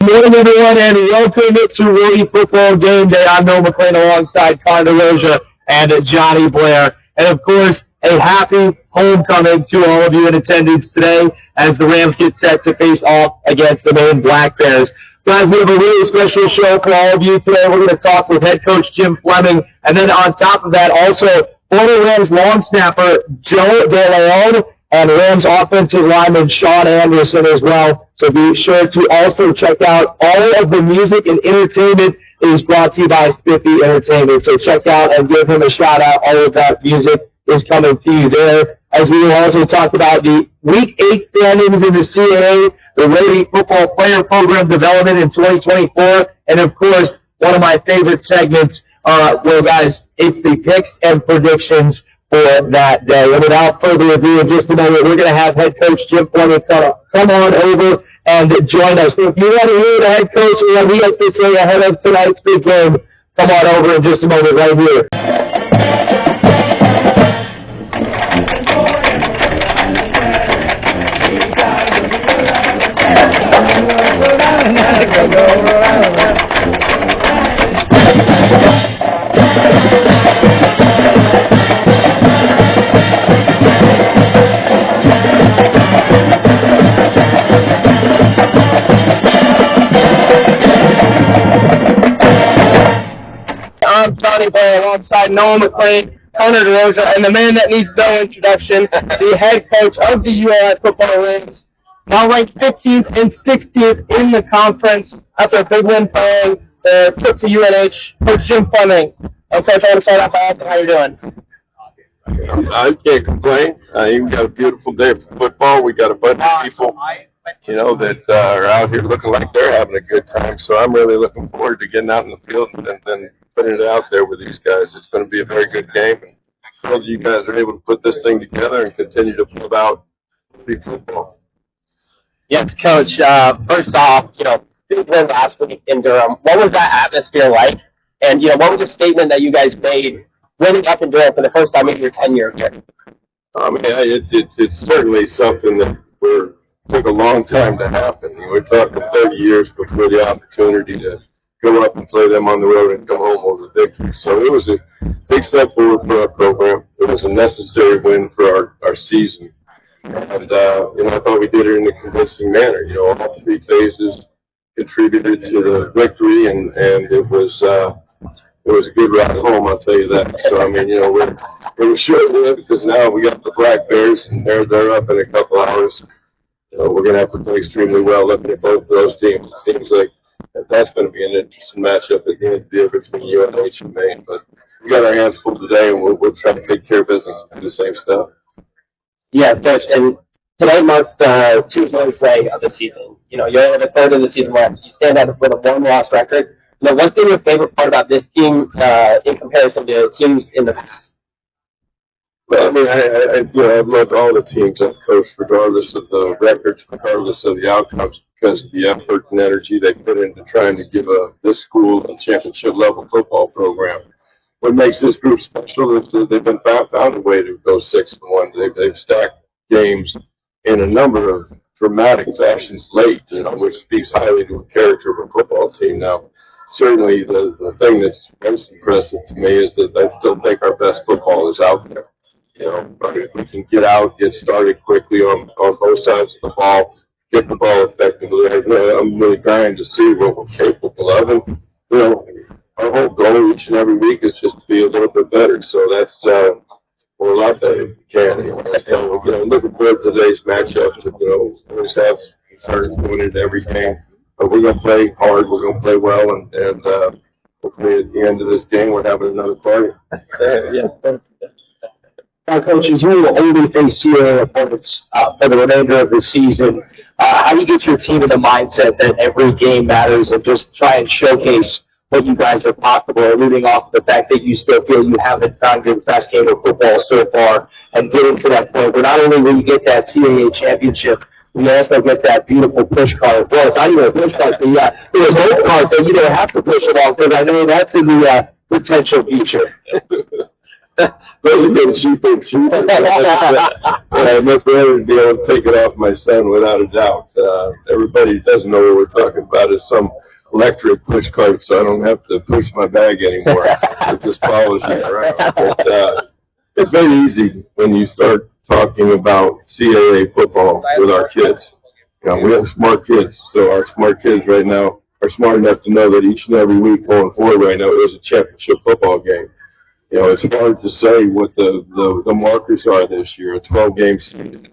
morning, everyone, and welcome to Rhody Football Gameday. I'm Noah McLean alongside Connor Roja and Johnny Blair. And, of course, a happy homecoming to all of you in attendance today as the Rams get set to face off against the Maine Black Bears. Guys, we have a really special show for all of you today. We're going to talk with head coach Jim Fleming. And then on top of that, also former Rams long snapper Joe DeLeone and Rams offensive lineman Sean Anderson as well. So be sure to also check out all of the music and entertainment is brought to you by Spiffy Entertainment. So check out and give him a shout out. All of that music is coming to you there. As we will also talk about the Week 8 standings in the CAA, the Rhody Football Player Program Development in 2024, and of course, one of my favorite segments, well guys, it's the picks and predictions for that day. And without further ado, in just a moment, we're going to have head coach Jim Fleming come on over and join us. So if you want to hear the head coach and what he has to say ahead of tonight's big game, come on over in just a moment right here. I'm Johnny Blair alongside Noah McLean, Connor Roja, and the man that needs no introduction, the head coach of the ULI football Rams, now ranked 15th and 16th in the conference after a big win playing the trip to UNH. Coach Jim Fleming. Coach, I want to start off by asking how you're doing. I can't complain. You've got a beautiful day for football. We got a bunch of people, that are out here looking like they're having a good time. So I'm really looking forward to getting out in the field and then putting it out there with these guys. It's going to be a very good game. And I hope you guys are able to put this thing together and continue to build out big football. Yes, Coach. First off, big win last week in Durham. What was that atmosphere like? And, what was the statement that you guys made winning up in Durham for the first time in your tenure here? It's certainly something that took a long time to happen. We're talking 30 years before the opportunity to go up and play them on the road and come home with a victory. So it was a big step forward for our program. It was a necessary win for our season. And, I thought we did it in a convincing manner. All three phases contributed to the victory, and it was a good ride home, I'll tell you that. So, it was short-lived because now we got the Black Bears, and they're up in a couple hours. We're going to have to play extremely well looking at both of those teams. It seems like that's going to be an interesting matchup at the end of the year between UNH and Maine. But we got our hands full today, and we'll try to take care of business and do the same stuff. Yeah, Coach, and today marks the 2-thirds way of the season. You're in the third of the season left. You stand out with a one-loss record. What's been your favorite part about this team in comparison to teams in the past? Well, I've loved all the teams I've coached, regardless of the records, regardless of the outcomes, because of the effort and energy they put into trying to give this school a championship-level football program. What makes this group special is that they've been found a way to go 6-1. They've stacked games in a number of dramatic fashions late, which speaks highly to the character of a football team. Now, certainly the thing that's most impressive to me is that I still think our best football is out there. If we can get out, get started quickly on both sides of the ball, get the ball effectively. I'm really trying to see what we're capable of. And, our whole goal each and every week is just to be a little bit better. So that's, we're a lot better if we can. Looking forward to today's matchup. Always have concerns going into every game. But we're going to play hard. We're going to play well. And hopefully at the end of this game, we're having another party. Now, coaches, you will only face CAA opponents for the remainder of the season. How do you get your team in the mindset that every game matters and just try and showcase what you guys are possible, alluding off the fact that you still feel you haven't found your best game of football so far, and getting to that point where not only will you get that CAA championship, we also get that beautiful push card. Well, it's not even a push card, but there's a whole card that you don't have to push along, because I know that's in the potential future. Those have been cheaper and cheaper. I'd much rather be able to take it off my son without a doubt. Everybody doesn't know what we're talking about is some electric push cart, so I don't have to push my bag anymore. It just follows me around. But, it's very easy when you start talking about CAA football with our kids. You know, we have smart kids, so our smart kids right now are smart enough to know that each and every week going forward right now is a championship football game. You know, it's hard to say what the markers are this year. A 12-game season.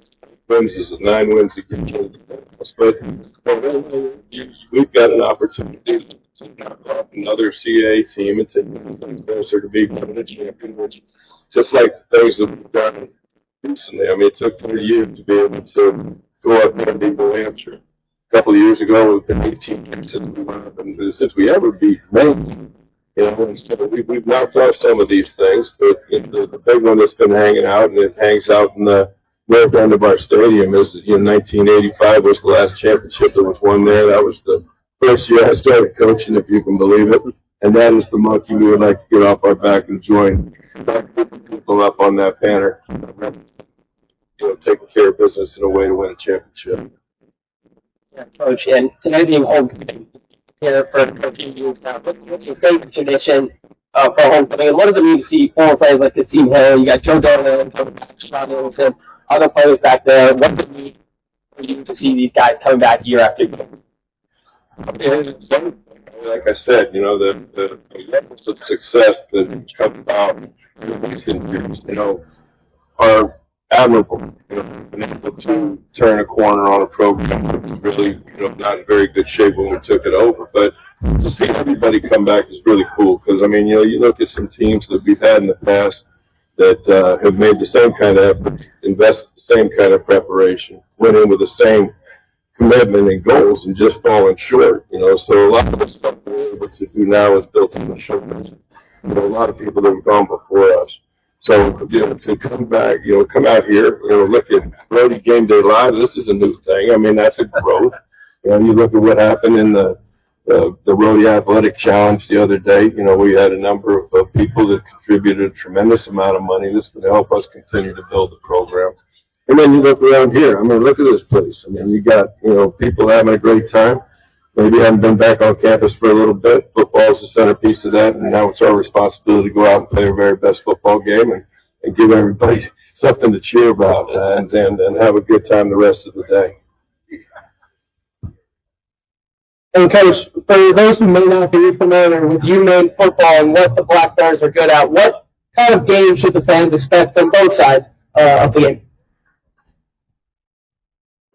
Wins is 9 wins against but we've got an opportunity to knock off another CAA team and take closer to being a champion, which just like the things that we've done recently. I mean, it took 30 years to be able to go up there and beat New Hampshire. A couple of years ago, it's been 18 years since we ever beat Maine. You know, and so we've knocked off some of these things, but the big one that's been hanging out, and it hangs out in the north end of our stadium, is 1985 was the last championship that was won there. That was the first year I started coaching, if you can believe it. And that is the monkey we would like to get off our back and join people up on that banner. You know, taking care of business in a way to win a championship. Yeah, Coach, and today being homecoming here for a few years now, what's your favorite tradition for homecoming? And what does it mean to see former players like Kasim Hill? You got Joe Dolan, Sean Wilson, other players back there. What does it mean for you to see these guys coming back year after year? Like I said, you know, the levels of success that come about in recent years, you know, are admirable. You know, been able to turn a corner on a program that was really, you know, not in very good shape when we took it over. But to see everybody come back is really cool because, I mean, you know, you look at some teams that we've had in the past that have made the same kind of effort, invested the same kind of preparation, went in with the same commitment and goals and just falling short, you know. So a lot of the stuff we're able to do now is built on the shoulders. You know, a lot of people that have gone before us. So, you know, to come back, you know, come out here, you know, look at Rhody Gameday Live, this is a new thing. I mean, that's a growth. You know, you look at what happened in the Rhody Athletic Challenge the other day. You know, we had a number of people that contributed a tremendous amount of money that's going to help us continue to build the program. And then you look around here. I mean, look at this place. I mean, you got, you know, people having a great time. Maybe haven't been back on campus for a little bit. Football is the centerpiece of that, and now it's our responsibility to go out and play our very best football game and give everybody something to cheer about and have a good time the rest of the day. And Coach, for those who may not be familiar with Maine football and what the Black Bears are good at, what kind of game should the fans expect from both sides of the game?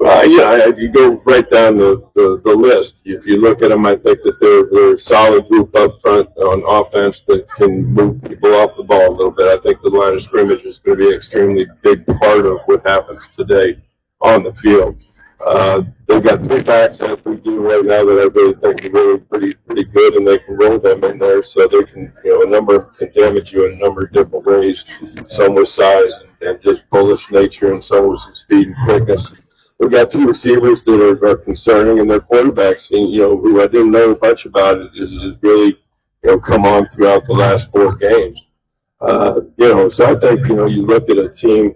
Yeah, you go right down the list. If you look at them, I think that they're a solid group up front on offense that can move people off the ball a little bit. I think the line of scrimmage is going to be an extremely big part of what happens today on the field. They've got 3 backs as we do right now that I really think are really pretty good, and they can roll them in there so they can, you know, a number can damage you in a number of different ways. Some with size and just bullish nature, and some with some speed and quickness. We've got 2 receivers that are concerning, and their quarterbacks, you know, who I didn't know much about, is really, you know, come on throughout the last 4 games. You know, so I think, you know, you look at a team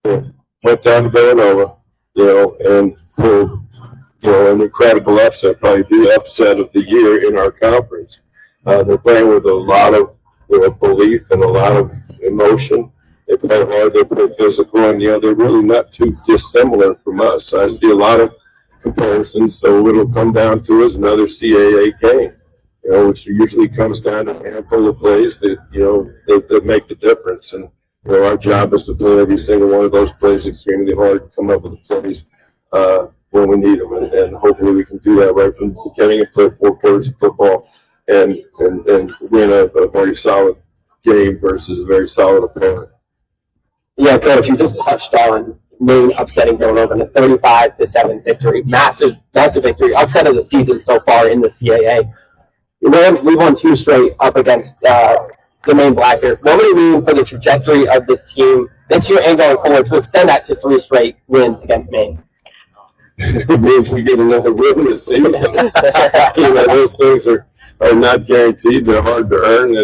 that went down to Villanova, you know, and pulled, you know, an incredible upset, probably the upset of the year in our conference. They're playing with a lot of, you know, belief and a lot of emotion. They play hard, they play physical, and, you know, they're really not too dissimilar from us. So I see a lot of comparisons, so it'll come down to is another CAA game, you know, which usually comes down to a handful of plays that, you know, that make the difference. And, you know, our job is to play every single one of those plays extremely hard and come up with the plays when we need them. And hopefully we can do that right from the beginning and play 4 quarters of football and win a very solid game versus a very solid opponent. Yeah, Coach, you just touched on Maine upsetting Villanova in a 35-7 victory. Massive victory. Upset of the season so far in the CAA. We won 2 straight up against the Maine Black Bears. What would it mean for the trajectory of this team this year and going forward to extend that to 3 straight wins against Maine? It means we get another win this season. You know, those things are not guaranteed. They're hard to earn,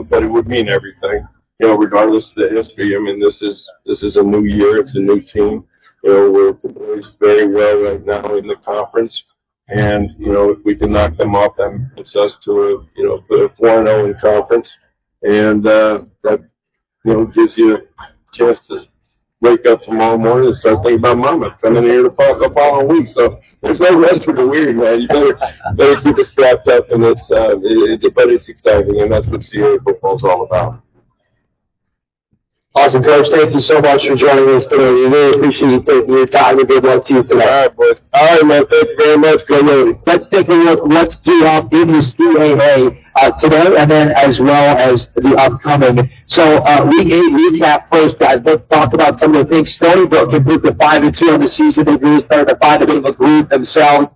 but it would mean everything. regardless of the history, I mean, this is a new year. It's a new team. We're poised very well right now in the conference. And, if we can knock them off, that puts us to a 4-0 in conference. And that, gives you a chance to wake up tomorrow morning and start thinking about Mama coming here the following week. So there's no rest for the weary, man. You better keep us strapped up, and but it's exciting, and that's what CAA football is all about. Awesome, Coach. Thank you so much for joining us today. We really appreciate you taking your time, and good luck to you today. All right, boys. All right, man. Thank you very much. Go Rhody. Let's take a look. Let's do in the CAA today, and then as well as the upcoming. So, Week 8 recap first, guys. Let's talk about some of the things. Stony Brook improved to 5-2 on the season. They really started to find a bit of a groove themselves,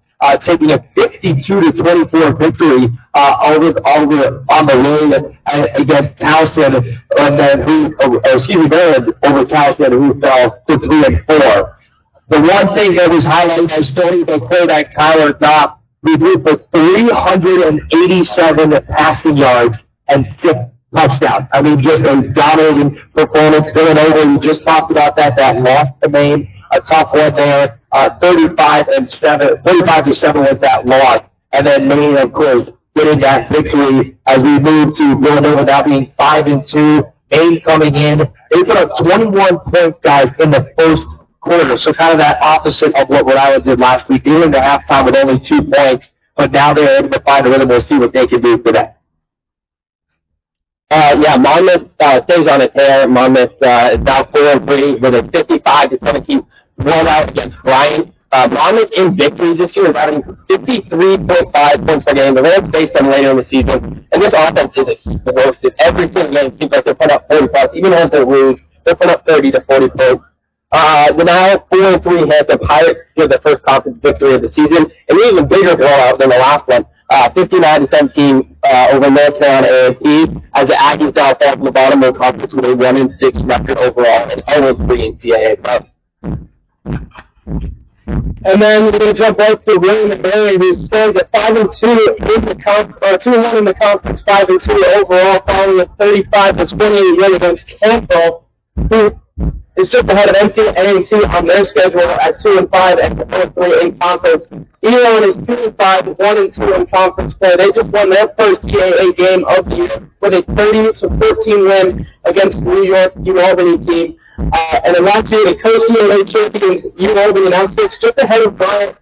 taking a 52-24 victory on the road against Towson, and then over Towson, who fell to 3-4. The one thing that was highlighted as Stony Brook quarterback Tyler Knopp, who threw for 387 passing yards and 6 touchdowns. I mean, just a dominating performance. Going over, we just talked about that loss to Maine, a tough one there. 35-7 with that loss, and then Maine, of course, getting that victory as we move to Villanova now being 5-2. Maine coming in, they put up 21 points, guys, in the first quarter. So kind of that opposite of what Rhode Island did last week. They were in the halftime with only 2 points, but now they're able to find a rhythm. We'll see what they can do for that. Monmouth stays on its hair. Monmouth is now 4-3 with a 55-17 blowout against Bryant. Monmouth in victories this year is averaging 53.5 points per game. The Reds faced them later in the season, and this offense is explosive. Every single game seems like they're putting up 40 points. Even if they lose, they're putting up 30 to 40 points. The now 4-3 Hampton Pirates get their first conference victory of the season, and an even bigger blowout than the last one. 59-17 over North Carolina A&T, as the Aggies now fall from the bottom of the conference with a 1-6 record overall and 0-3 in CAA play. And then we're going to jump right to William and Mary, who stands at 5-2 in the conference, 2-1 in the conference, 5-2 overall, following a 35-28 win against Campbell, who is just ahead of NC on their schedule at 2-5 and 4-3 in conference. DeLeone is 2-5, 1-2 in conference play. They just won their first CAA game of the year with a 30-14 win against New York U-Albany team. And then last year, the co-CAA champions U-Albany announced it's just ahead of Bryant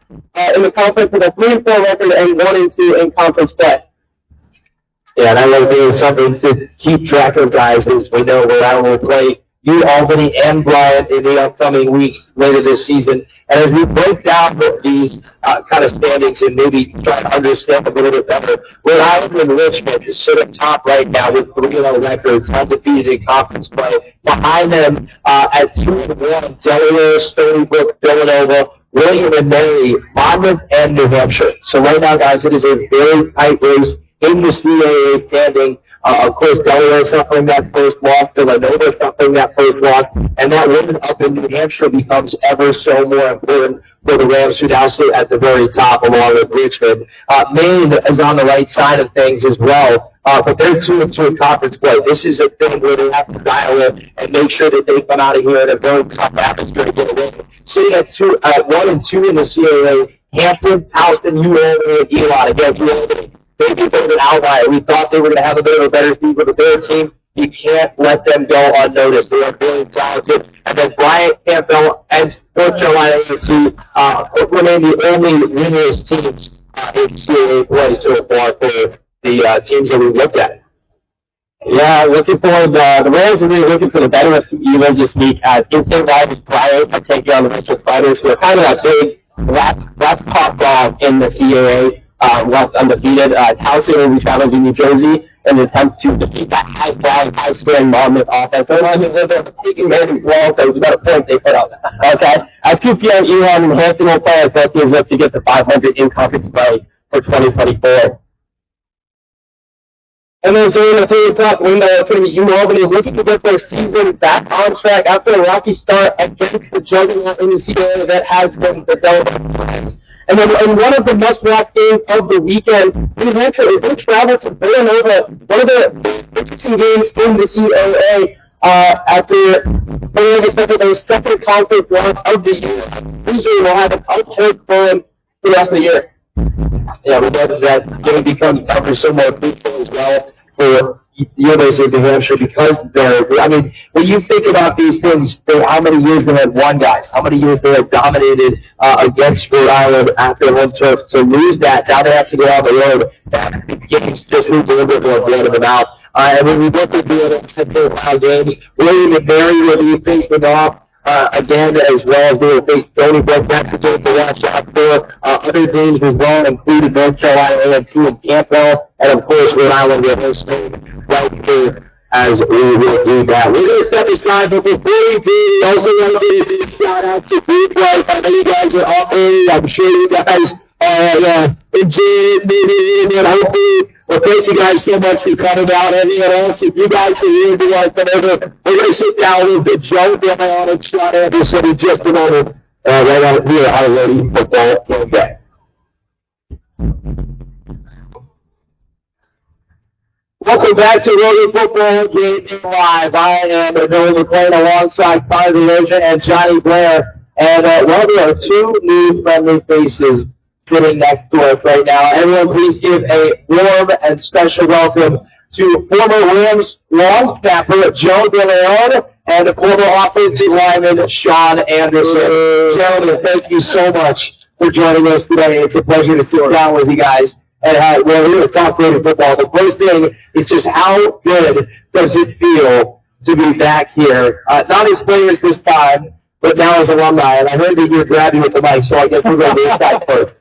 in the conference with a 3-4 record and 1-2 in conference play. Yeah, and I love doing something to keep track of, guys, as we know Rhode Island will play U-Albany and Bryant in the upcoming weeks later this season. And as we break down these kind of standings and maybe try to understand them a little bit better, Rhode Island and Richmond is sit up top right now with 3-0 records, undefeated in conference play. Behind them at 2-1, Delaware, Stony Brook, Villanova, William and Mary, Monmouth, and New Hampshire. So right now, guys, it is a very tight race in the CAA standing. Of course, Delaware suffering that first loss, Villanova suffering that first loss, and that win up in New Hampshire becomes ever so more important for the Rams, who now sit at the very top along with Richmond. Maine is on the right side of things as well, but they're 2-2 in conference play. This is a thing where they have to dial in and make sure that they come out of here in a very tough atmosphere to get a win. Sitting at 1-2 in the CAA, Hampton, Towson, U-Albany, and Elon. Again, U-Albany, maybe a bit of an outlier. We thought they were going to have a bit of a better season with their team. You can't let them go unnoticed. They are very talented. And then Bryant, Campbell, and North Carolina A&T remain the only winners teams in CAA play so far for the teams that we looked at. Yeah, looking for the Rams are really looking for the better of some evils this week. Instant rivals Bryant are taking on the Richmond Spiders, who are kind of that big last top dog in the CAA. Left undefeated. Towson will be traveling to New Jersey in an attempt to defeat that high-flying, high-scoring Monmouth offense. They're taking man as well, so it's about a point they put up. Okay. At 2 p.m., Elon and Hampton will play as both teams look to get to 500 in conference play for 2024. And then during the 3 o'clock window, it's going to be U-Albany looking to get their season back on track after a rocky start against the juggernaut in the CAA that has been the Delaware Flames. And then in one of the must-watch games of the weekend, New Hampshire, they traveled to Villanova, one of the interesting games in the CAA, after Villanova suffered their second conference loss of the year. Usually will have an uphill climb for the rest of the year. Yeah, we know that game becomes ever so more fruitful as well for University of New Hampshire because when you think about these things, how many years they had won, guys, how many years they had dominated against Rhode Island after home turf. To lose that, now they have to go on the road. That game's just moved a little bit more blood in the mouth. And when we look at the Ohio games, William and Mary will be facing off again, as well as they will face Stony Brook. That's a game to watch out for. Other games as well included North Carolina A&T and Campbell, and of course Rhode Island will host Maine right here as we will do that. We're going to step aside, but before we do, we also want to give a big shout out to Food Life. I know you guys are up early. I'm sure you guys enjoy it, and hopefully. Well, thank you guys so much for coming out. Everyone else, if you guys are here to want to come over, we're going to sit down with the Joe DeLeone and Sean Anderson in just a moment, right out here on Rhody Football Gameday. Welcome back to Rhody Football Gameday Live. I am Noah McLean alongside Connor DeLeone and Johnny Blair. And well, there are two new friendly faces sitting next to us right now. Everyone, please give a warm and special welcome to former Rams long snapper Joe DeLeone and former offensive lineman Sean Anderson. Gentlemen, thank you so much for joining us today. It's a pleasure to sit down with you guys. And we're here to talk Rhody football. The first thing is just how good does it feel to be back here? Not as players this time, but now as alumni. And I heard that you're grabbing with the mic, so I guess we're going to this side first.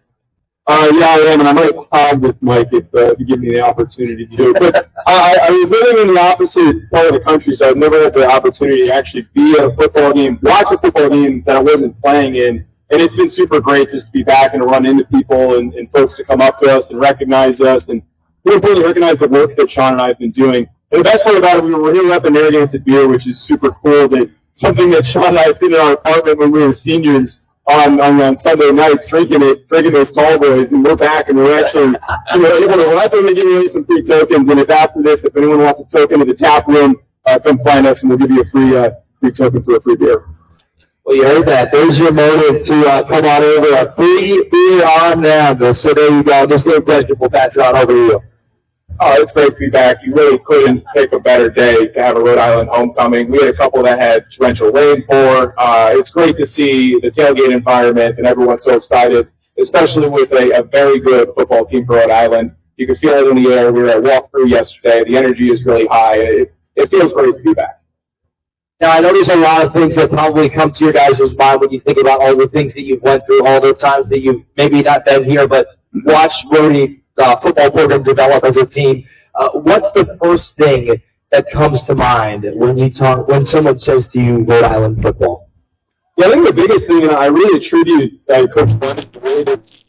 Yeah, I am, and I might hog this mic if you give me the opportunity to do it. But I was living in the opposite part of the country, so I've never had the opportunity to actually be at a football game, watch a football game that I wasn't playing in. And it's been super great just to be back and to run into people and folks to come up to us and recognize us and really recognize the work that Sean and I have been doing. And the best part about it, we were here up in Narragansett Beer, which is super cool. That something that Sean and I did in our apartment when we were seniors on Sunday nights, drinking those tall boys, and we're back and we're actually able to let them and give away some free tokens. And if after this, if anyone wants a token to the tap room, come find us and we'll give you a free token for a free beer. Well, you heard that. There's your motive to come on over. A free beer on them. So there you go. Just no question. We'll pass it on over to you. Oh, it's great to be back. You really couldn't pick a better day to have a Rhode Island homecoming. We had a couple that had torrential rain pour. It's great to see the tailgate environment and everyone's so excited, especially with a very good football team for Rhode Island. You can feel it in the air. We were at walkthrough yesterday. The energy is really high. It feels great to be back. Now, I know there's a lot of things that probably come to your guys' mind when you think about all the things that you've went through, all the times that you've maybe not been here, but watched Rhody football program develop as a team. What's the first thing that comes to mind when someone says to you Rhode Island football? Yeah, I think the biggest thing, and I really attribute Coach Fleming the way that he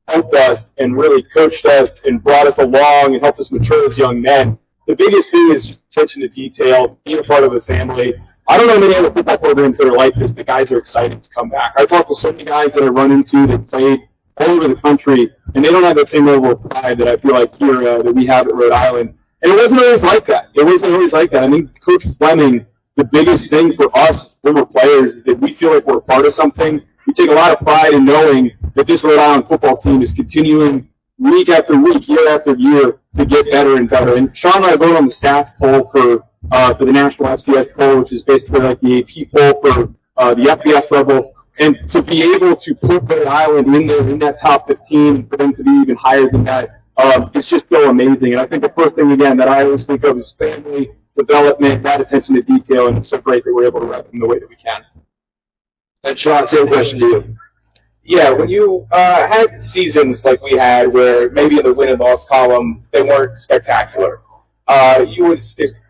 helped us and really coached us and brought us along and helped us mature as young men. The biggest thing is just attention to detail, being a part of the family. I don't know many other football programs that are like this. The guys are excited to come back. I talk to so many guys that I run into that played all over the country, and they don't have that same level of pride that I feel like here that we have at Rhode Island. And it wasn't always like that. It wasn't always like that. I think Coach Fleming, the biggest thing for us former players is that we feel like we're a part of something. We take a lot of pride in knowing that this Rhode Island football team is continuing week after week, year after year to get better and better. And Sean and I voted on the stats poll for the National FCS poll, which is basically like the AP poll for the FBS level. And to be able to put Rhode Island in there, in that top 15, for them to be even higher than that, it's just so amazing. And I think the first thing, again, that I always think of is family, development, that attention to detail, and it's so great that we're able to rep them the way that we can. And Sean, same question to you. Yeah, when you had seasons like we had where maybe in the win and loss column they weren't spectacular, you would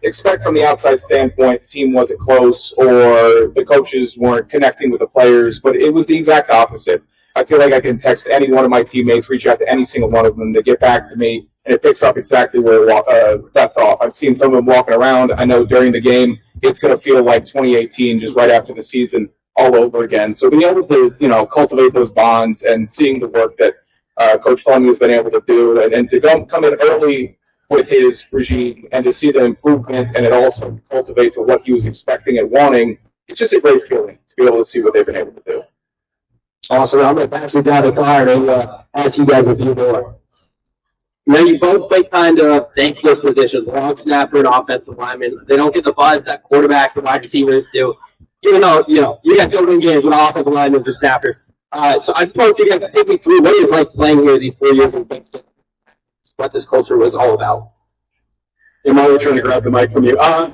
expect from the outside standpoint the team wasn't close or the coaches weren't connecting with the players, but it was the exact opposite. I feel like I can text any one of my teammates, reach out to any single one of them, they get back to me, and it picks up exactly where it left off. I've seen some of them walking around. I know during the game it's going to feel like 2018 just right after the season. all over again. So being able to, cultivate those bonds and seeing the work that Coach Fleming has been able to do, and to come in early with his regime and to see the improvement, and it also cultivates what he was expecting and wanting, it's just a great feeling to be able to see what they've been able to do. Awesome. I'm going to pass it down to Connor and ask you guys a few more. Now, you both play kind of thankless positions, long snapper and offensive lineman. They don't get the buzz that quarterbacks and wide receivers do, even though, you got building games with offensive linemen or snappers. So I suppose you guys take me through what it's like playing here these 4 years in Kingston, what this culture was all about. I'm always trying to grab the mic from you. One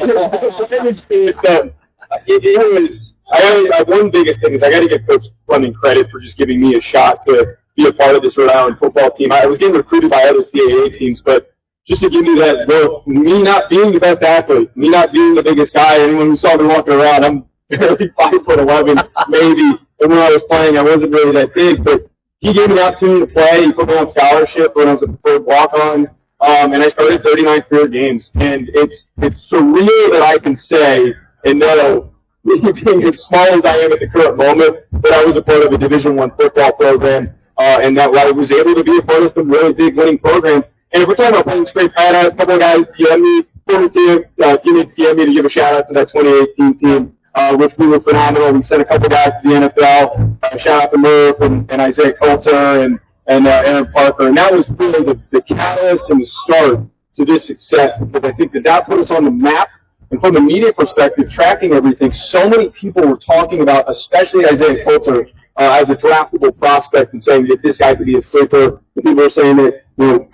biggest thing is I got to give Coach Fleming credit for just giving me a shot to be a part of this Rhode Island football team. I was getting recruited by other CAA teams, but just to give me that, me not being the best athlete, me not being the biggest guy, anyone who saw me walking around, I'm barely 5'11", maybe. And when I was playing, I wasn't really that big, but he gave me the opportunity to play. He put me on scholarship when I was a preferred walk-on, and I started 39 career games. And it's surreal that I can say, and know, being as small as I am at the current moment, that I was a part of a Division I football program, and that I was able to be a part of some really big winning programs. And if we're talking about playing straight, I had a couple of guys DM me, teammates DM me to give a shout-out to that 2018 team. Which we were phenomenal. We sent a couple guys to the NFL. Shout out to Murph and Isaiah Coulter and Aaron Parker. And that was really the catalyst and the start to this success, because I think that put us on the map. And from the media perspective, tracking everything, so many people were talking about, especially Isaiah Coulter, as a draftable prospect, and saying that this guy could be a sleeper. And people were saying that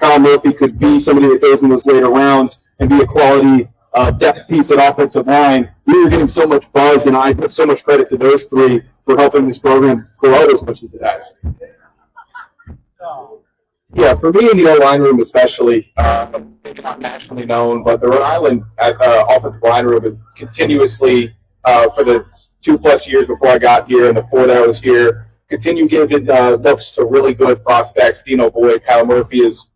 Kyle Murphy could be somebody that goes in those later rounds and be a quality depth piece at offensive line. We were getting so much buzz, and I put so much credit to those three for helping this program grow as much as it has. Yeah, for me in the O-line room especially, maybe not nationally known, but the Rhode Island offensive line room is continuously, for the 2+ years before I got here and the 4 that I was here, continue giving looks to really good prospects. Dino Boyd, Kyle Murphy, is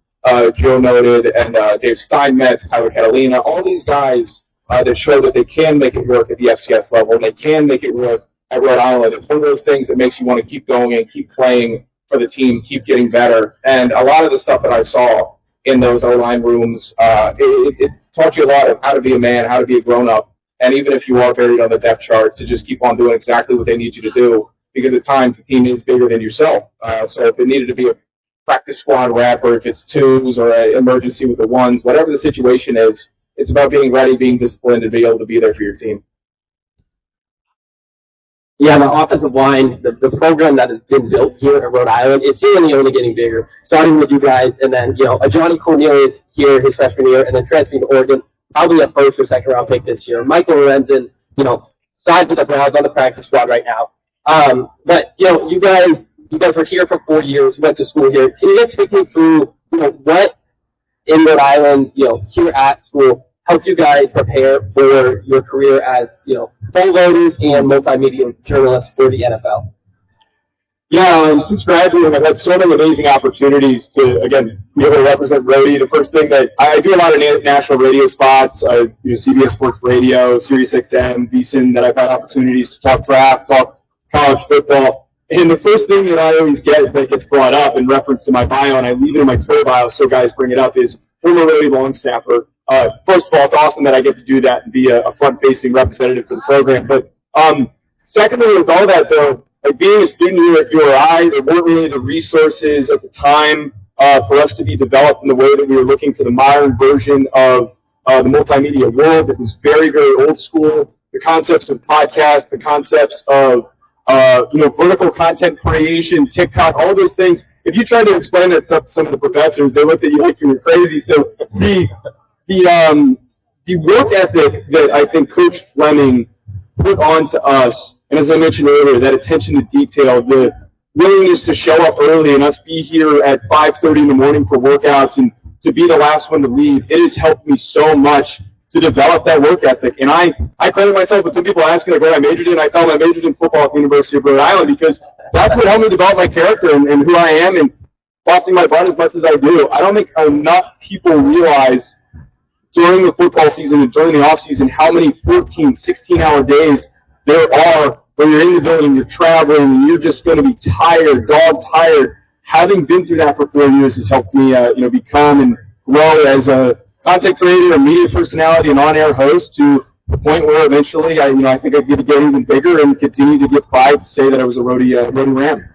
Joe noted, and Dave Steinmetz, Tyler Catalina, all these guys that show that they can make it work at the FCS level, and they can make it work at Rhode Island. It's one of those things that makes you want to keep going and keep playing for the team, keep getting better. And a lot of the stuff that I saw in those O-line rooms, it taught you a lot of how to be a man, how to be a grown-up, and even if you are buried on the depth chart, to just keep on doing exactly what they need you to do, because at times the team is bigger than yourself. So if it needed to be a practice squad rep, or if it's 2s or an emergency with the 1s, whatever the situation is, it's about being ready, being disciplined, and being able to be there for your team. Yeah, the offensive line, the program that has been built here at Rhode Island, it's seemingly only getting bigger, starting with you guys, and then, a Johnny Cornelius here his freshman year, and then transferring to Oregon, probably a 1st or 2nd round pick this year. Michael Lorenzen, signed with the Browns on the practice squad right now. But, you guys were here for 4 years, went to school here. Can you guys take me through, what in Rhode Island, here at school, helped you guys prepare for your career as, full voters and multimedia journalists for the NFL? Yeah, since graduating, I've had so many amazing opportunities to, again, be able to represent Rhody. The first thing that I do a lot of national radio spots, CBS Sports Radio, Sirius XM, VSiN, that I've had opportunities to talk draft, talk college football. And the first thing that I always get that gets brought up in reference to my bio, and I leave it in my Twitter bio so guys bring it up, is former Rhody long snapper. First of all, it's awesome that I get to do that and be a front-facing representative for the program. But secondly, with all that, though, like being a student here at URI, there weren't really the resources at the time for us to be developed in the way that we were looking for the modern version of the multimedia world. It was very, very old school. The concepts of podcasts, the concepts of vertical content creation, TikTok, all those things. If you try to explain that stuff to some of the professors, they look at you like you were crazy. So the work ethic that I think Coach Fleming put on to us, and as I mentioned earlier, that attention to detail, the willingness to show up early and us be here at 5:30 in the morning for workouts and to be the last one to leave, it has helped me so much to develop that work ethic. And I credit myself with some people asking like what I majored in. I found I majored in football at the University of Rhode Island because that's what helped me develop my character and who I am and busting my butt as much as I do. I don't think enough people realize during the football season and during the off season how many 14, 16-hour days there are when you're in the building, you're traveling, and you're just going to be tired, dog tired. Having been through that for 4 years has helped me, become and grow as a content creator, a media personality, and on-air host to the point where eventually, I think I'd get even bigger and continue to get pride to say that I was a Rhody Ram.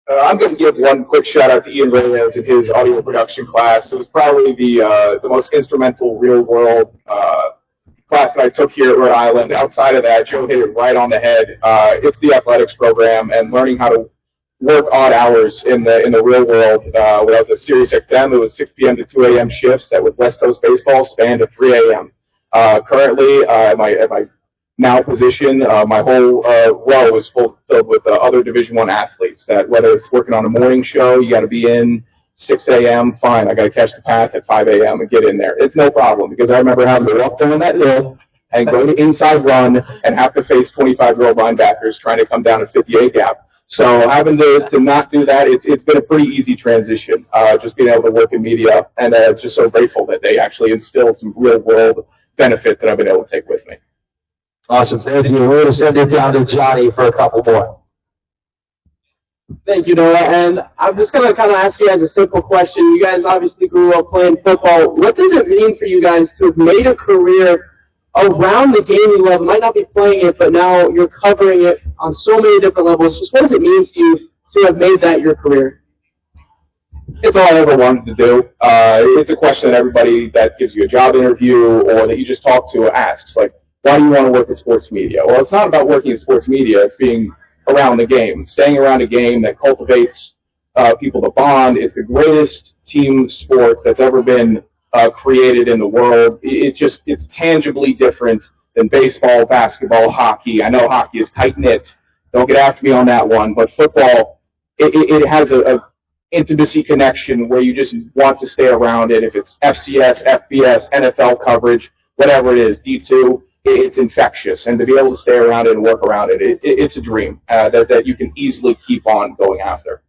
I'm going to give one quick shout out to Ian Reyes in his audio production class. It was probably the most instrumental real world class that I took here at Rhode Island. Outside of that, Joe hit it right on the head. It's the athletics program and learning how to work odd hours in the real world. When I was at Sirius XM, it was 6 p.m. to 2 a.m. shifts that with West Coast baseball spanned to 3 a.m. Currently, at my now position, my whole row is filled with other Division I athletes. That whether it's working on a morning show, you got to be in 6 a.m. Fine, I got to catch the path at 5 a.m. and get in there. It's no problem because I remember having to walk down that hill and go to inside run and have to face 25-year-old linebackers trying to come down a 58 gap. So having to not do that, it's been a pretty easy transition, just being able to work in media, and just so grateful that they actually instilled some real-world benefit that I've been able to take with me. Awesome. Thank you. We're going to send it down to Johnny for a couple more. Thank you, Noah. And I'm just going to kind of ask you guys a simple question. You guys obviously grew up playing football. What does it mean for you guys to have made a career around the game you love? Might not be playing it, but now you're covering it on so many different levels. Just what does it mean to you to have made that your career? It's all I ever wanted to do. It's a question that everybody that gives you a job interview or that you just talk to asks, like, why do you want to work in sports media? Well, it's not about working in sports media. It's being around the game. Staying around a game that cultivates people to bond is the greatest team sport that's ever been created in the world. It's tangibly different than baseball, basketball, hockey. I know hockey is tight-knit. Don't get after me on that one. But football, it has a intimacy connection where you just want to stay around it. If it's FCS, FBS, NFL coverage, whatever it is, D2, it's infectious. And to be able to stay around it and work around it, it's a dream that you can easily keep on going after.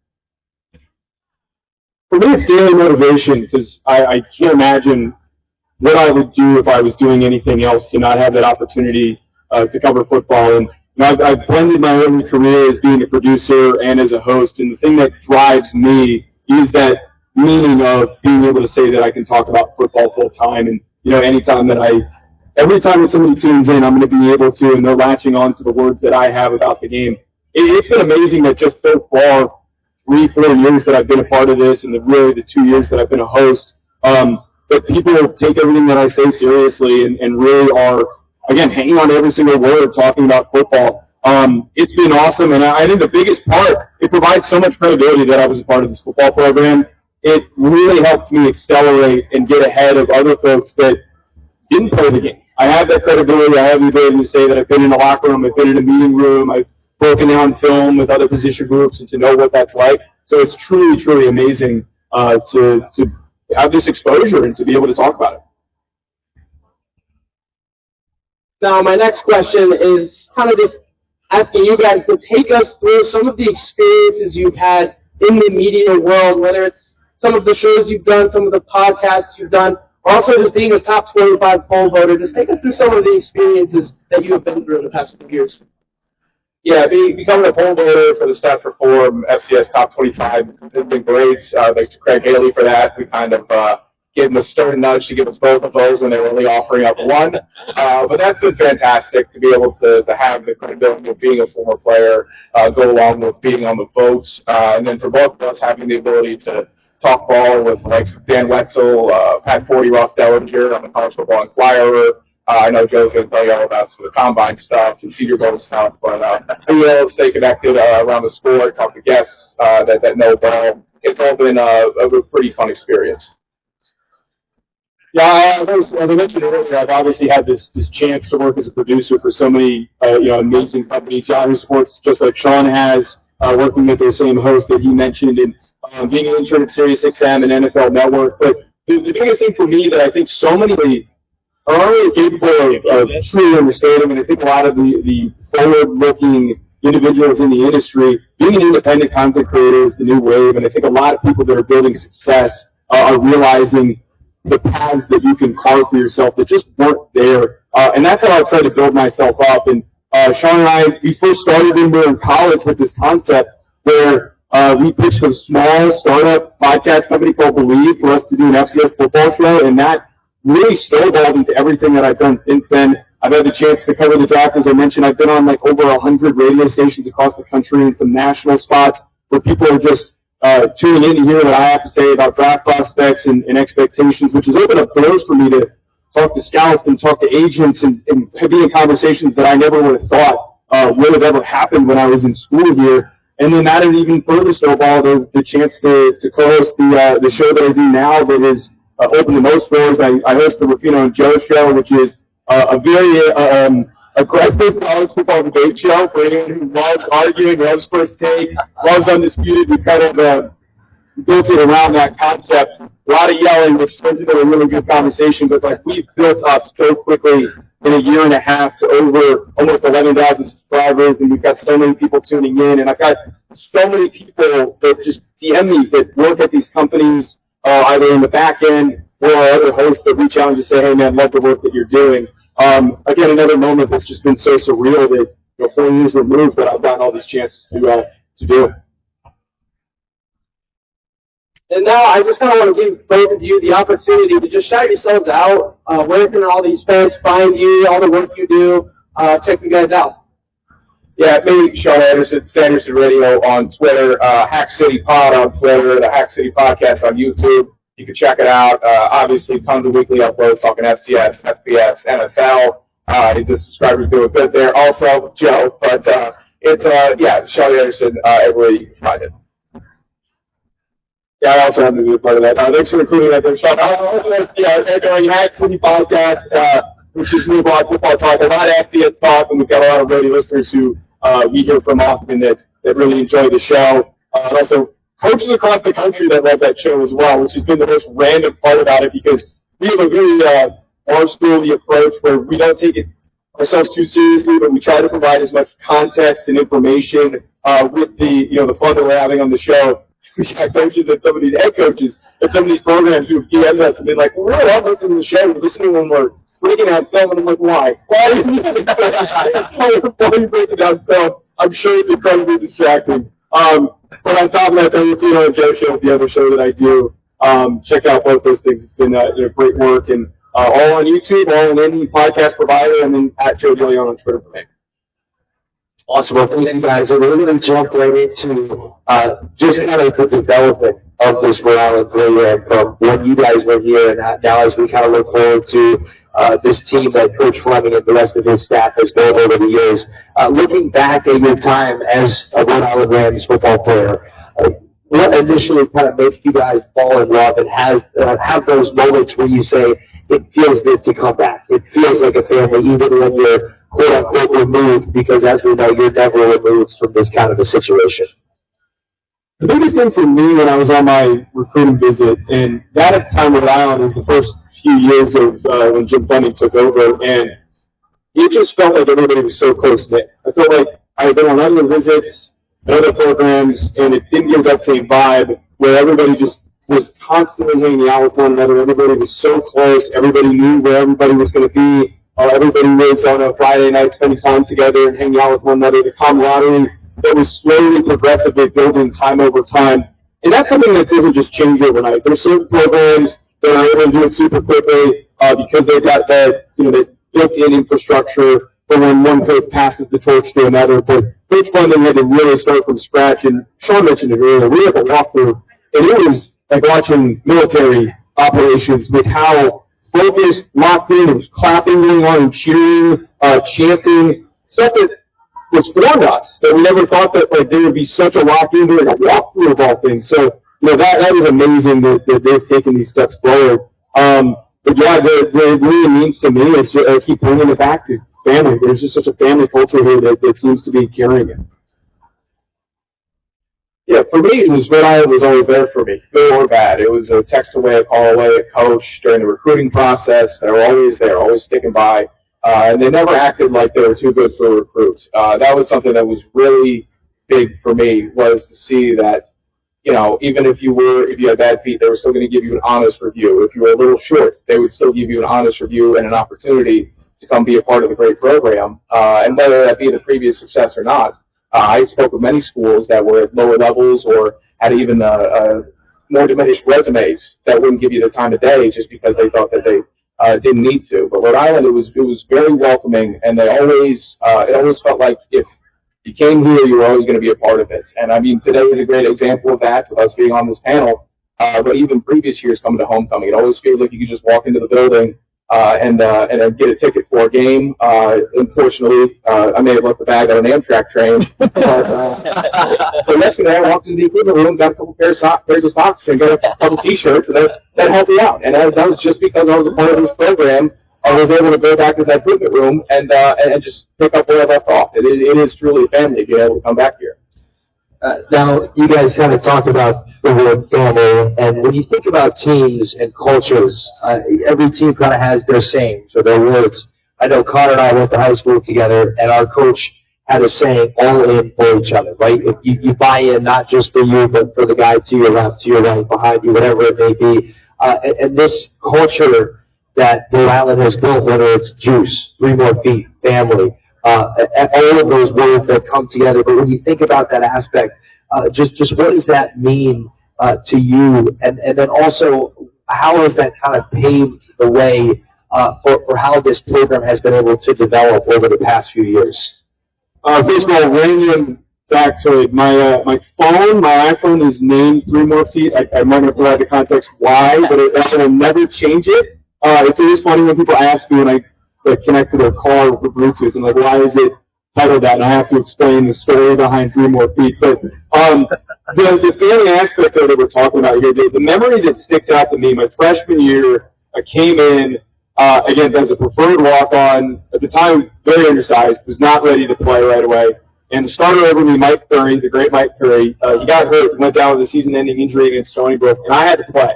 For me, it's daily motivation because I can't imagine what I would do if I was doing anything else to not have that opportunity to cover football. And I've blended my early career as being a producer and as a host, and the thing that drives me is that meaning of being able to say that I can talk about football full time. And anytime that every time that somebody tunes in, I'm going to be able to, and they're latching on to the words that I have about the game. It's been amazing that just so far, 3-4 years that I've been a part of this, and the 2 years that I've been a host, that people take everything that I say seriously and really are, again, hanging on to every single word, talking about football. It's been awesome, and I think the biggest part, it provides so much credibility that I was a part of this football program. It really helps me accelerate and get ahead of other folks that didn't play the game. I have that credibility. I have the ability to say that I've been in a locker room, I've been in a meeting room, I've broken down film with other position groups, and to know what that's like. So it's truly, truly amazing to have this exposure and to be able to talk about it. Now, my next question is kind of just asking you guys to take us through some of the experiences you've had in the media world, whether it's some of the shows you've done, some of the podcasts you've done, or also just being a top 25 poll voter. Just take us through some of the experiences that you have been through in the past few years. Yeah, becoming a poll voter for the Stats Reform FCS Top 25 has been great. Thanks to Craig Haley for that. We kind of gave him a stern nudge to give us both of those when they were only offering up one. But that's been fantastic to be able to have the credibility of being a former player go along with being on the votes. And then for both of us having the ability to talk ball with like Dan Wetzel, Pat Forty, Ross Dellinger on the College Football Inquirer. I know Joe's going to tell you all about some of the combine stuff and senior bowl stuff, but being able to stay connected around the sport, talk to guests that know ball, it's all been a pretty fun experience. Yeah, as I mentioned earlier, I've obviously had this chance to work as a producer for so many amazing companies, Yahoo Sports, just like Sean has, working with the same host that he mentioned, and being an intern at Sirius XM and NFL Network. But the biggest thing for me that I think so many are already capable of truly understanding, and I think a lot of the forward-looking individuals in the industry, being an independent content creator is the new wave, and I think a lot of people that are building success are realizing the paths that you can carve for yourself that just weren't there. And that's how I've tried to build myself up. And Sean and I, we first started when we were in college with this concept where we pitched a small startup podcast company called Believe for us to do an FCS football show, and that really snowballed into everything that I've done since then. I've had the chance to cover the draft, as I mentioned. I've been on like over 100 radio stations across the country and some national spots where people are just tuning in to hear what I have to say about draft prospects and expectations, which has opened up doors for me to talk to scouts and talk to agents and be in conversations that I never would have thought would have ever happened when I was in school here. And then that has even further snowballed the chance to co-host the show that I do now that has opened the most doors. I host the Rufino and Joe show, which is a very aggressive college football debate show for anyone who loves arguing, loves first take, loves undisputed. We kind of built it around that concept. A lot of yelling, which turns into a really good conversation, but like we've built up so quickly in a year and a half to over almost 11,000 subscribers, and we've got so many people tuning in, and I've got so many people that just DM me that work at these companies, either in the back end or other hosts that reach out and just say, hey man, love the work that you're doing. Again, another moment that's just been so surreal that 4 years removed that I've gotten all these chances to do. And now I just kind of want to give both of you the opportunity to just shout yourselves out. Where can all these fans find you, all the work you do? Check you guys out. Yeah, me, Sean Anderson, Sanderson Radio on Twitter, Hack City Pod on Twitter, the Hack City Podcast on YouTube. You can check it out. Obviously, tons of weekly uploads talking FCS, FBS, NFL. The subscribers do a bit there. Also, Joe, but it's, Sean Anderson, everywhere you can find it. Yeah, I also have to be a part of that. Thanks for including that there, Sean. They're doing Hack City Podcast, which is Move On Football Talk. A lot of FBS talk, and we've got a lot of radio listeners who we hear from often that really enjoy the show. And also coaches across the country that love that show as well, which has been the most random part about it because we have a very barstooly approach where we don't take it ourselves too seriously, but we try to provide as much context and information with the fun that we're having on the show. We got coaches and some of these head coaches and some of these programs who have DM'd us and been like, we really love listening to the show. We're listening when we're breaking out film, and I'm like, why? Why are you breaking down film? I'm sure it's incredibly distracting. But on top of that, the Rufino and Joe show is the other show that I do. Check out both those things. It's been great work, and all on YouTube, all on any podcast provider, and then at Joe DeLeone on Twitter for me. Awesome. Well, thank you guys. And we're going to jump right into just kind of the development of this morale program from when you guys were here and now as we kind of look forward to this team that Coach Fleming and the rest of his staff has built over the years. Looking back at your time as a Rhode Island Rams football player, what initially kind of makes you guys fall in love and have those moments where you say, it feels good to come back. It feels like a family even when you're quote-unquote removed, because as we know, you're never removed from this kind of a situation. The biggest thing for me when I was on my recruiting visit, and that at the time Rhode Island was the first few years of when Jim Fleming took over, and it just felt like everybody was so close-knit. I felt like I had been on other visits and other programs, and it didn't give that same vibe where everybody just was constantly hanging out with one another. Everybody was so close. Everybody knew where everybody was going to be. Everybody was on a Friday night spending time together and hanging out with one another. The camaraderie that was slowly, progressively building time over time. And that's something that doesn't just change overnight. There's certain programs that are able to do it super quickly because they've got that, that built-in infrastructure for when one coach passes the torch to another. But Coach Fleming had to really start from scratch. And Sean mentioned it earlier. We had a walkthrough, and it was like watching military operations with how focused, locked in, there was clapping going on and cheering, chanting, stuff that was foreign to us, that we never thought that there would be such a lock-in, like a walkthrough of all things. So, that is amazing that they've taken these steps forward. But yeah, what it really means to me is I keep bringing it back to family. There's just such a family culture here that seems to be carrying it. Yeah, for me, Rhode Island was always there for me, good or bad. It was a text away, a call away, a coach during the recruiting process. They were always there, always sticking by. And they never acted like they were too good for recruits. That was something that was really big for me, was to see that, even if you had bad feet, they were still going to give you an honest review. If you were a little short, they would still give you an honest review and an opportunity to come be a part of the great program. And whether that be the previous success or not, I spoke with many schools that were at lower levels or had even more diminished resumes that wouldn't give you the time of day just because they thought that they didn't need to. But Rhode Island, it was very welcoming, and they always it always felt like if you came here, you were always going to be a part of it. And I mean, today is a great example of that with us being on this panel. But even previous years coming to homecoming, it always feels like you could just walk into the building and get a ticket for a game. Unfortunately, I may have left the bag on an Amtrak train. But yesterday, I walked into the equipment room, got a couple pairs of socks, and got a couple T-shirts, and that helped me out. And that was just because I was a part of this program. I was able to go back to that equipment room and just pick up where I left off. It is truly a family being able to come back here. Now, you guys kind of talked about the word family, and when you think about teams and cultures, every team kind of has their sayings or their words. I know Connor and I went to high school together, and our coach had a saying, all in for each other, right? If you buy in not just for you, but for the guy to your left, to your right, behind you, whatever it may be. And this culture that Rhode Island has built, whether it's juice, 3 more feet, family, all of those words that come together. But when you think about that aspect, just what does that mean to you? And then also, how has that kind of paved the way for how this program has been able to develop over the past few years? First of all, random factoid. My iPhone is named 3 more feet. I'm not going to provide the context why, but I will never change it. It's always funny when people ask me when I connect to their car with Bluetooth, and like, why is it titled that? And I have to explain the story behind 3 more feet. But the family aspect of it we're talking about here, the memory that sticks out to me, my freshman year, I came in, again, as a preferred walk-on, at the time, very undersized, was not ready to play right away. And the starter over me, Mike Curry, the great Mike Curry, he got hurt, went down with a season-ending injury against Stony Brook, and I had to play.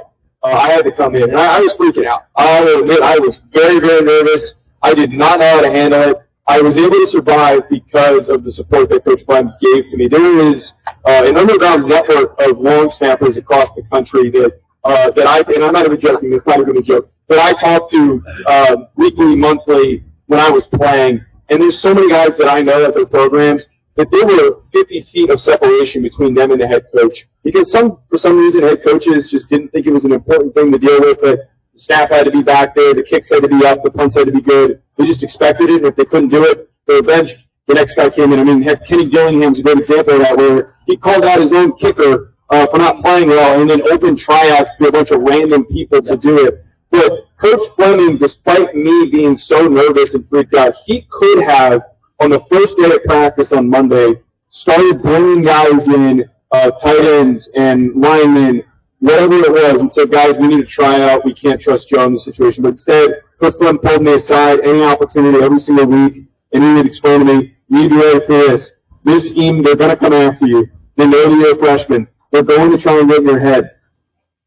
I had to come in, and I was freaking out. I will admit, I was very, very nervous. I did not know how to handle it. I was able to survive because of the support that Coach Fleming gave to me. There is an underground network of long snappers across the country that and I'm not even joking, it's not even a joke, that I talk to weekly, monthly when I was playing. And there's so many guys that I know at their programs that there were 50 feet of separation between them and the head coach. Because for some reason, head coaches just didn't think it was an important thing to deal with, that the staff had to be back there, the kicks had to be up, the punts had to be good. They just expected it, and if they couldn't do it, they were benched. The next guy came in. I mean, Kenny Gillingham's a great example of that, where he called out his own kicker for not playing well, and then opened tryouts to a bunch of random people to do it. But Coach Fleming, despite me being so nervous and freaked out, he could have, on the first day of practice on Monday, started bringing guys in, tight ends and linemen, whatever it was, and said, guys, we need to try out. We can't trust Joe in this situation. But instead, Coach Fleming pulled me aside any opportunity every single week, and he would explain to me, you need to be ready for this. This team, they're going to come after you. They know that you're a freshman. They're going to try and get in your head.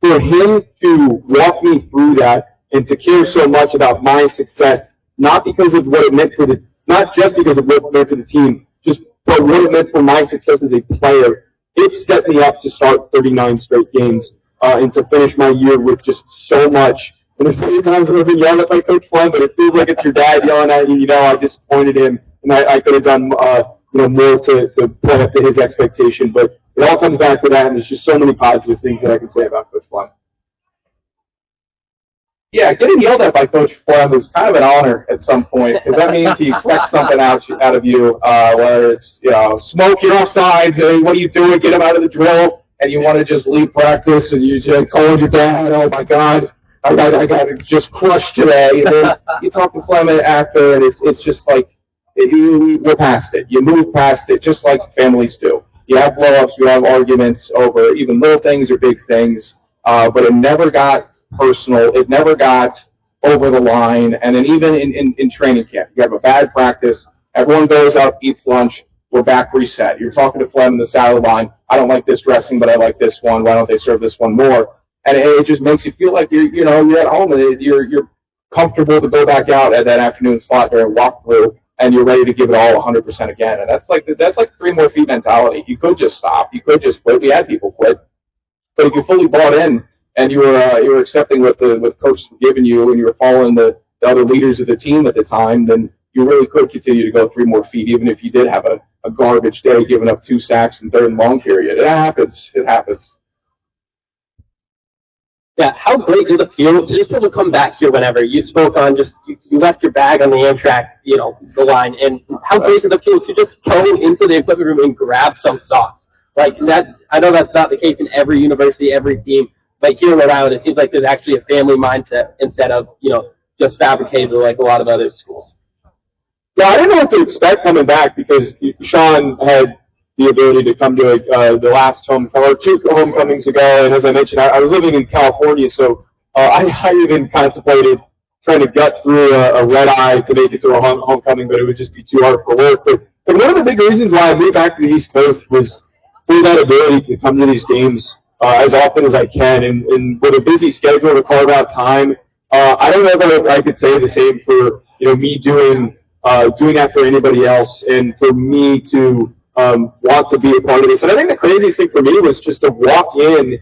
For him to walk me through that and to care so much about my success, not because of what it meant for not just because of what it meant for the team, but what it meant for my success as a player, it set me up to start 39 straight games and to finish my year with just so much. And there's many times I've been yelled at by Coach Fleming, but it feels like it's your dad yelling at you. I disappointed him, and I could have done more to play up to his expectation. But it all comes back to that, and there's just so many positive things that I can say about Coach Fleming. Yeah, getting yelled at by Coach Fleming is kind of an honor at some point, because that means he expects something out of you, whether it's, smoke, you're offsides, what are you doing, get him out of the drill, and you want to just leave practice, and you just call your dad, oh my God, I got just crushed today. And then you talk to Fleming after, and it's just like, we're past it. You move past it, just like families do. You have blow-ups, you have arguments over even little things or big things, but it never got personal. It never got over the line. And then even in training camp, you have a bad practice, everyone goes out, eats lunch, we're back reset. You're talking to Flem in the sideline, I don't like this dressing, but I like this one. Why don't they serve this one more? And it just makes you feel like you're at home, and you're comfortable to go back out at that afternoon slot during walkthrough, and you're ready to give it all 100% again. And that's like 3 more feet mentality. You could just stop. You could just quit. We had people quit. But if you fully bought in and you were accepting what Coach was giving you, and you were following the the other leaders of the team at the time, then you really could continue to go 3 more feet, even if you did have a garbage day, giving up 2 sacks in 3rd and long period. It happens. It happens. Yeah, how great did it feel to just be able to come back here whenever? You spoke on just, you left your bag on the Amtrak, the line, and how great did it feel to just go into the equipment room and grab some socks? Like that, I know that's not the case in every university, every team, but here in Rhode Island, it seems like there's actually a family mindset instead of, just fabricated like a lot of other schools. Yeah, I didn't know what to expect coming back because Sean had the ability to come to the last 2 homecomings ago, and as I mentioned, I was living in California, so I even contemplated trying to gut through a red eye to make it to a homecoming, but it would just be too hard for work. But one of the big reasons why I moved back to the East Coast was for that ability to come to these games as often as I can, and with a busy schedule to carve out time. I don't know if I could say the same for me doing that for anybody else, and for me to want to be a part of this. And I think the craziest thing for me was just to walk in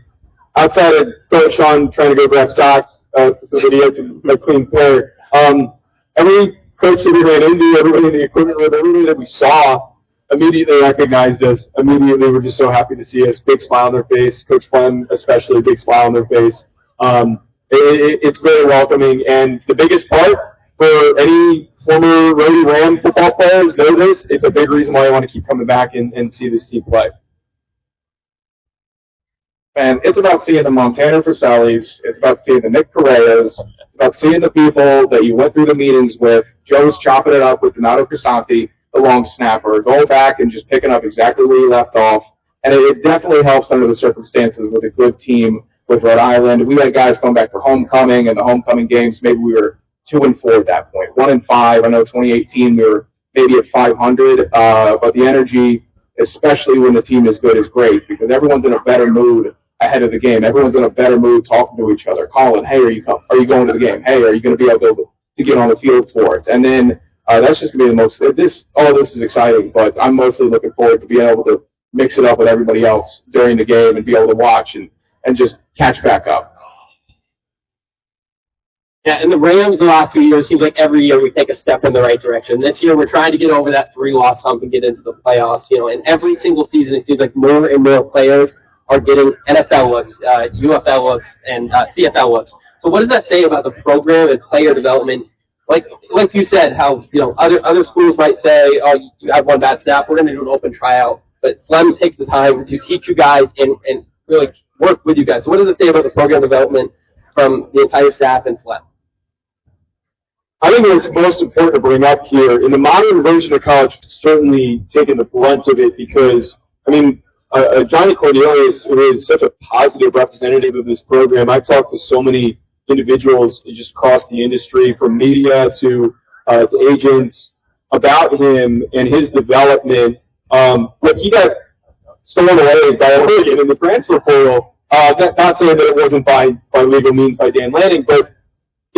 outside of Coach Sean trying to go grab socks, the video to my clean pair. Every coach that we ran into, everybody in the equipment room, everybody that we saw immediately recognized us. Immediately were just so happy to see us. Big smile on their face. Coach Fleming especially, big smile on their face. It's very welcoming. And the biggest part for any former Rhody Ram football players know this. It's a big reason why I want to keep coming back and see this team play. And it's about seeing the Montana Frisellis. It's about seeing the Nick Correas. It's about seeing the people that you went through the meetings with. Joe's chopping it up with Donato Crisanti, the long snapper, going back and just picking up exactly where you left off. And it definitely helps under the circumstances with a good team with Rhode Island. We had guys going back for homecoming and the homecoming games. Maybe we were 2-4 at that point, 1-5. I know 2018 we were maybe at 500, but the energy, especially when the team is good, is great because everyone's in a better mood ahead of the game. Everyone's in a better mood talking to each other, calling, hey, are you going to the game? Hey, are you going to be able to get on the field for it? And then that's just going to be the most, all of this is exciting, but I'm mostly looking forward to being able to mix it up with everybody else during the game and be able to watch and just catch back up. Yeah, and the Rams the last few years, seems like every year we take a step in the right direction. This year we're trying to get over that 3-loss hump and get into the playoffs. And every single season it seems like more and more players are getting NFL looks, UFL looks, and CFL looks. So what does that say about the program and player development? Like you said, how other schools might say, oh, you have one bad snap, we're going to do an open tryout. But Fleming takes the time to teach you guys and really work with you guys. So what does it say about the program development from the entire staff and Fleming? I think what's most important to bring up here, in the modern version of college, certainly taking the brunt of it because, Johnny Cornelius is such a positive representative of this program. I've talked to so many individuals just across the industry, from media to agents, about him and his development. But he got stolen away by Oregon in the transfer portal. Not saying that it wasn't by legal means by Dan Lanning, but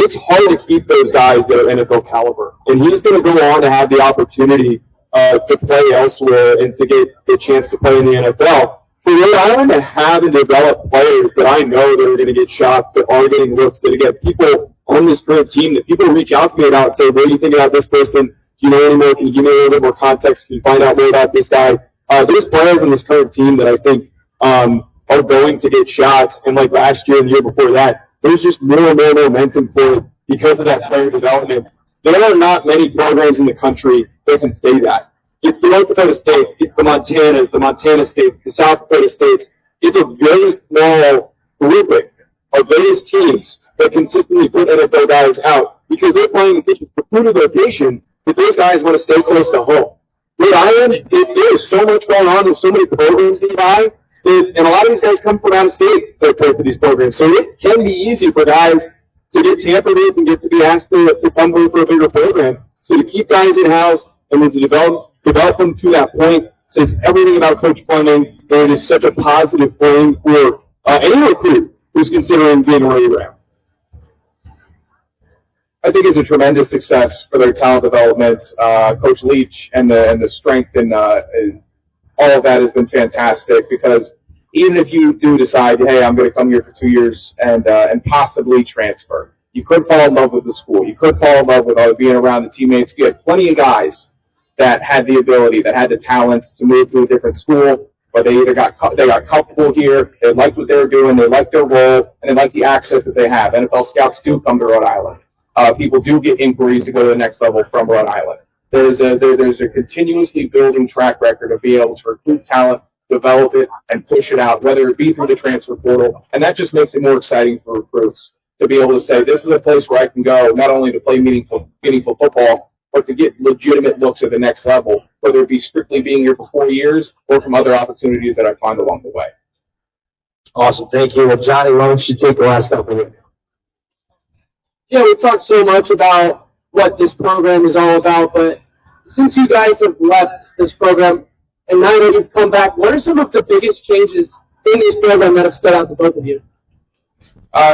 it's hard to keep those guys that are NFL caliber. And he's going to go on to have the opportunity to play elsewhere and to get the chance to play in the NFL. For Rhode Island to have and develop players that I know that are going to get shots, that are getting looks, that get people on this current team, that people reach out to me about and say, what do you think about this person? Do you know any more? Can you give me a little bit more context? Can you find out more about this guy? There's players on this current team that I think are going to get shots. And like last year and the year before that, there's just more and more momentum for it because of that player development. There are not many programs in the country that can say that. It's the North Dakota States, it's the Montanas, the Montana States, the South Dakota States. It's a very small grouping of various teams that consistently put NFL guys out because they're playing in such a secluded location that those guys want to stay close to home. Rhode Island, there is so much going on. There's so many programs nearby. And a lot of these guys come from out of state that play for these programs. So it can be easy for guys to get tampered with and get to be asked to come for a bigger program. So to keep guys in-house and then to develop them to that point says everything about Coach Fleming, and it is such a positive thing for any recruit who's considering being a Rhody Ram. I think it's a tremendous success for their talent development. Coach Leach and the strength and all of that has been fantastic because even if you do decide, hey, I'm going to come here for 2 years and possibly transfer, you could fall in love with the school. You could fall in love with being around the teammates. You had plenty of guys that had the ability, that had the talents to move to a different school, but they either got comfortable here, they liked what they were doing, they liked their role, and they liked the access that they have. NFL scouts do come to Rhode Island. People do get inquiries to go to the next level from Rhode Island. There's a continuously building track record of being able to recruit talent, develop it, and push it out, whether it be through the transfer portal, and that just makes it more exciting for recruits to be able to say, this is a place where I can go not only to play meaningful football, but to get legitimate looks at the next level, whether it be strictly being here for 4 years or from other opportunities that I find along the way. Awesome. Thank you. Well, Johnny, why don't you take the last couple of minutes? Yeah, we talked so much about what this program is all about, but since you guys have left this program and now that you've come back, what are some of the biggest changes in this program that have stood out to both of you?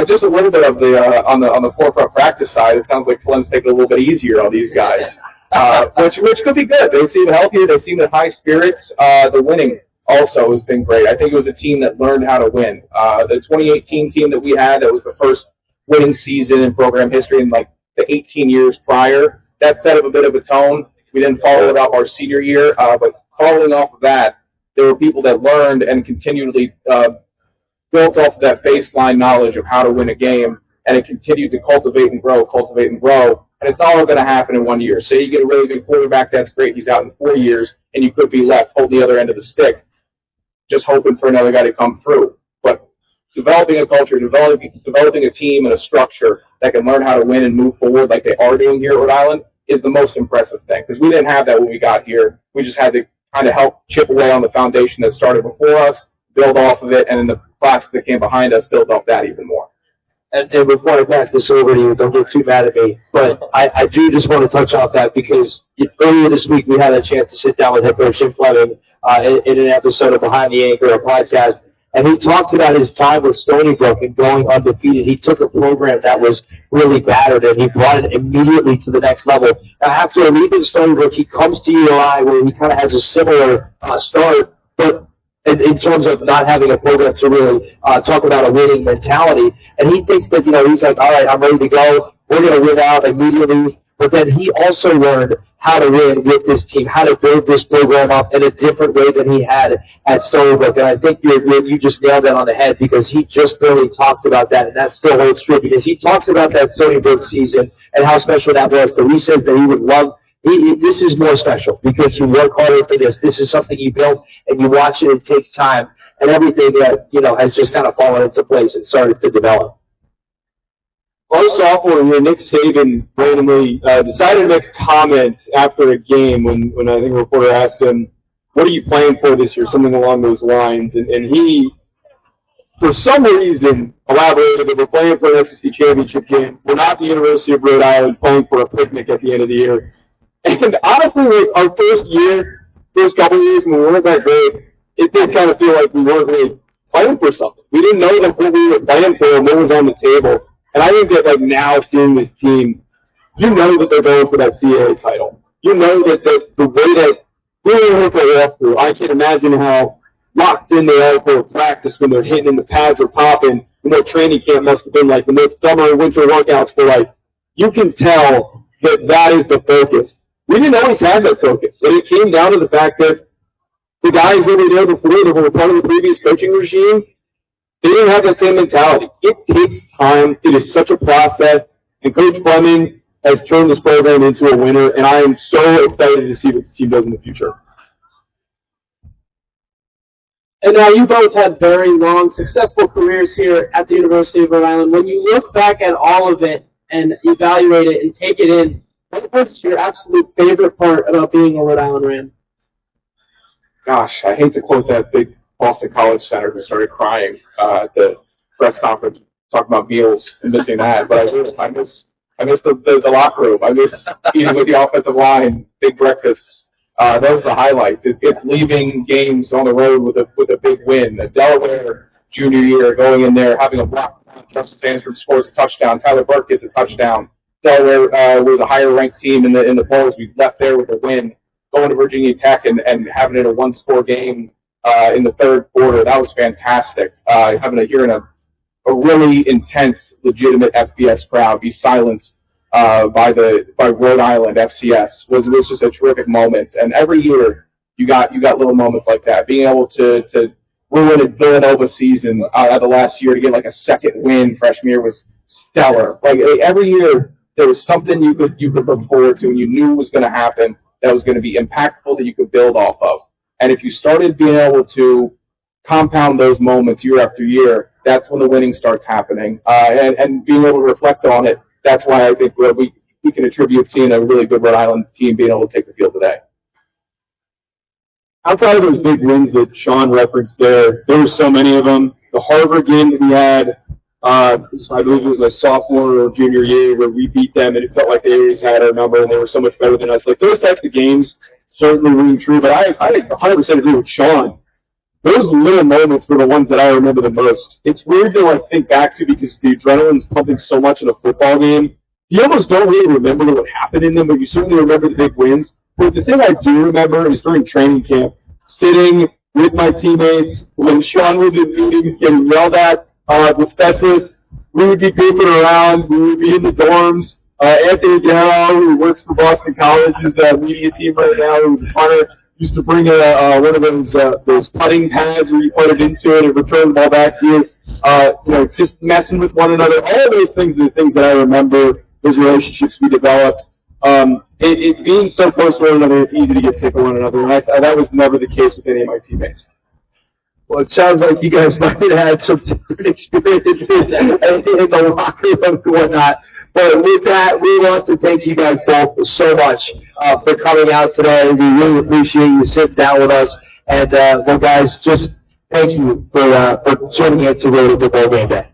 Just a little bit of the on the forefront practice side. It sounds like Flem's taking a little bit easier on these guys, which could be good. They seem healthier. They seem in high spirits. The winning also has been great. I think it was a team that learned how to win. The 2018 team that we had, that was the first winning season in program history in like the 18 years prior. That set up a bit of a tone. We didn't follow it up our senior year, but following off of that, there were people that learned and continually built off of that baseline knowledge of how to win a game, and it continued to cultivate and grow, and it's not all going to happen in 1 year. Say you get a really good quarterback, that's great, he's out in 4 years, and you could be left holding the other end of the stick, just hoping for another guy to come through. But developing a culture, developing a team and a structure that can learn how to win and move forward like they are doing here at Rhode Island is the most impressive thing, because we didn't have that when we got here. We just had to kind of help chip away on the foundation that started before us, build off of it, and then the classes that came behind us built off that even more. And before I pass this over to you, don't get too mad at me, but I do just want to touch off that because earlier this week we had a chance to sit down with Head Coach Jim Fleming in an episode of Behind the Anchor, a podcast, and he talked about his time with Stony Brook and going undefeated. He took a program that was really battered and he brought it immediately to the next level. Now, after leaving Stony Brook, he comes to ULI where he kind of has a similar start, but in terms of not having a program to really talk about a winning mentality. And he thinks that, he's like, all right, I'm ready to go. We're going to win out immediately. But then he also learned how to win with this team, how to build this program up in a different way than he had at Stony Brook. And I think you just nailed that on the head, because he just really talked about that, and that still holds true, because he talks about that Stony Brook season and how special that was. But he says that he would love this is more special because you work harder for this. This is something you built and you watch it. It takes time, and everything that has just kind of fallen into place and started to develop. Our sophomore year, Nick Saban randomly decided to make a comment after a game when I think a reporter asked him, "What are you playing for this year?" Something along those lines, and he, for some reason, elaborated that we're playing for an SEC championship game. We're not the University of Rhode Island playing for a picnic at the end of the year. And honestly, like our first couple of years when we weren't that great, it did kind of feel like we weren't really playing for something. We didn't know that what we were playing for and what was on the table. And I think that now seeing this team, you know that they're going for that CAA title. You know that the way that we were here for a walkthrough, I can't imagine how locked in they are for a practice when they're hitting and the pads are popping, and their training camp must have been like, when those summer and winter workouts were like. You can tell that is the focus. We didn't always have that focus. And it came down to the fact that the guys that were there before, that were part of the previous coaching regime, they didn't have that same mentality. It takes time. It is such a process. And Coach Fleming has turned this program into a winner, and I am so excited to see what the team does in the future. And now you both had very long, successful careers here at the University of Rhode Island. When you look back at all of it and evaluate it and take it in, what was your absolute favorite part about being a Rhode Island Ram? Gosh, I hate to quote that big Boston College center who started crying at the press conference talking about meals and missing that. But I miss the locker room. I miss eating with the offensive line, big breakfasts. Those are the highlights. It's leaving games on the road with a big win. The Delaware junior year, going in there, having a block. Justice Sandstrom scores a touchdown. Tyler Burke gets a touchdown. Delaware was a higher-ranked team in the polls. We left there with a win. Going to Virginia Tech and having it a one-score game in the third quarter, that was fantastic. Having a year in a a really intense, legitimate FBS crowd be silenced by Rhode Island FCS was just a terrific moment. And every year you got little moments like that. Being able to ruin a Villanova season out of the last year to get like a second win freshman year was stellar. Like every year there was something you could look forward to and you knew was going to happen that was going to be impactful that you could build off of. And if you started being able to compound those moments year after year, that's when the winning starts happening. And being able to reflect on it, that's why I think we can attribute seeing a really good Rhode Island team being able to take the field today. Outside of those big wins that Sean referenced there were so many of them. The Harvard game that we had, I believe it was my sophomore or junior year, where we beat them, and it felt like they always had our number, and they were so much better than us. Like, those types of games certainly ring true, but I 100% agree with Sean. Those little moments were the ones that I remember the most. It's weird to, like, think back to because the adrenaline's pumping so much in a football game. You almost don't really remember what happened in them, but you certainly remember the big wins. But the thing I do remember is during training camp, sitting with my teammates when Sean was in meetings getting yelled at, the specialists, we would be goofing around, we would be in the dorms. Anthony Darrow, who works for Boston College's media team right now, who's a punter, used to bring one of those putting pads where you put it into it and return the ball back to you. Just messing with one another. All of those things are the things that I remember, those relationships we developed. It being so close to one another, it's easy to get sick of one another, and that was never the case with any of my teammates. Well, it sounds like you guys might have had some different experiences in the locker room and whatnot. But with that, we want to thank you guys both so much for coming out today. We really appreciate you sitting down with us. And, well, guys, just thank you for tuning in to Rhody Football Gameday.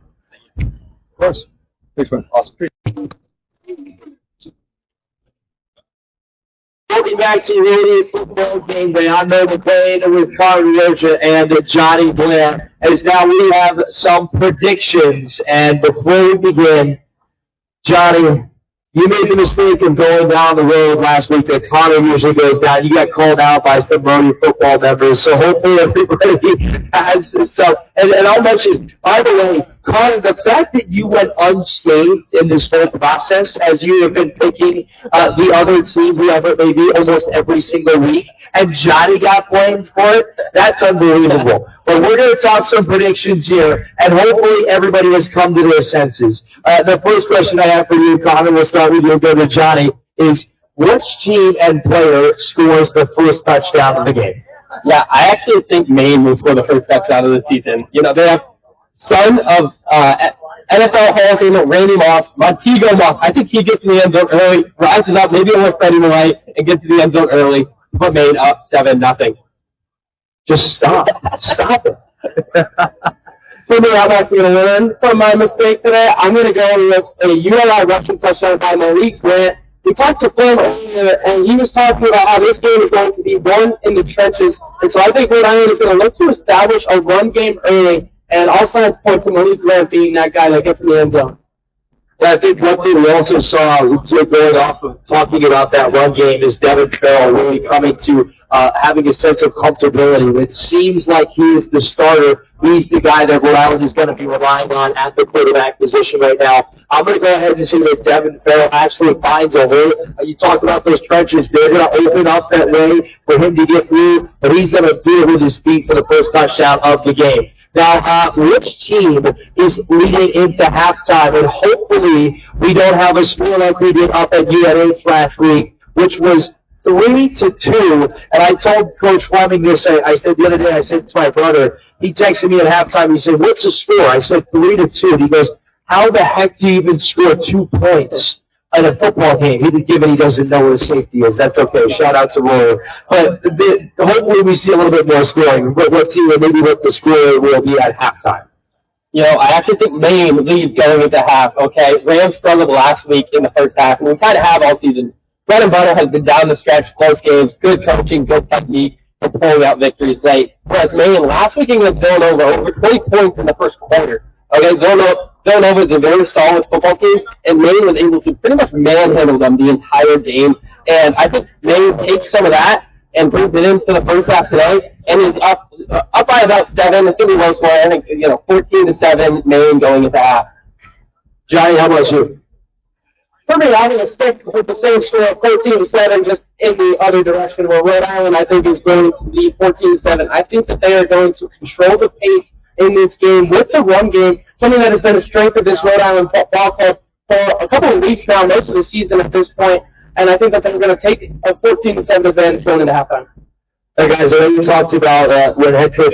Of course. Thanks, man. Awesome. Welcome back to Rhody Football Gameday. I'm Noah McLean with Rhode and Johnny Blair. As now we have some predictions. And before we begin, Johnny, you made the mistake of going down the road last week that Connor usually goes down. You got called out by some Rhody football members, so hopefully everybody has this stuff. And I'll mention, by the way, Connor, the fact that you went unscathed in this whole process, as you have been picking the other team, whoever it may be, almost every single week, and Johnny got blamed for it, that's unbelievable. But we're going to talk some predictions here, and hopefully everybody has come to their senses. The first question I have for you, Connor, we'll start with you and go to Johnny, is which team and player scores the first touchdown of the game? Yeah, I actually think Maine will score the first touchdown of the season. You know, they have son of NFL Hall of Famer Randy Moss, Montego Moss. I think he gets to the end zone early, rises up, maybe over Freddie White, and gets to the end zone early. Put Maine up 7-0. Just stop. Stop it. For me, I'm actually going to learn from my mistake today. I'm going to go with a ULI rushing touchdown by Malik Grant. We talked to Flynn earlier, and he was talking about how this game is going to be won in the trenches. And so I think Rhode Island is going to look to establish a run game early, and all signs point to Malik Grant being that guy that gets in the end zone. Yeah, I think one thing we also saw, going off of talking about that run game, is Devin Farrell really coming to having a sense of comfortability. It seems like he is the starter. He's the guy that Rhode Island is going to be relying on at the quarterback position right now. I'm going to go ahead and say that Devin Farrell actually finds a hole. You talk about those trenches. They're going to open up that way for him to get through, but he's going to do it with his feet for the first touchdown of the game. Now, which team is leading into halftime? And hopefully we don't have a score like we did up at UNH last week, which was 3-2. And I told Coach Fleming this. I said the other day, I said to my brother, he texted me at halftime. He said, "What's the score?" I said 3-2. And he goes, "How the heck do you even score 2 points in a football game?" He doesn't know where the safety is. That's okay. Shout out to Roy. But hopefully we see a little bit more scoring. But let's see maybe what the score will be at halftime. You know, I actually think Maine leads going into half, okay? Rams struggled last week in the first half, and we kind of have all season. Bread and butter has been down the stretch, close games, good coaching, good technique, and pulling out victories late. Whereas Maine, last week against Villanova, over 20 points in the first quarter. Okay, Villanova is a very solid football team, and Maine was able to pretty much manhandle them the entire game. And I think Maine takes some of that, and brings it into the first half today, and is up by about 7. It's going to be low score. I think 14-7 Maine going into half. Johnny, how about you? For me, I'm going to stick with the same score of 14-7, just in the other direction, where Rhode Island, I think, is going to be 14-7. I think that they are going to control the pace in this game with the run game, something that has been a strength of this Rhode Island football club for a couple of weeks now, most of the season at this point, and I think that they're going to take a 14-7 advantage going into halftime. Hey guys, I know you talked about when head coach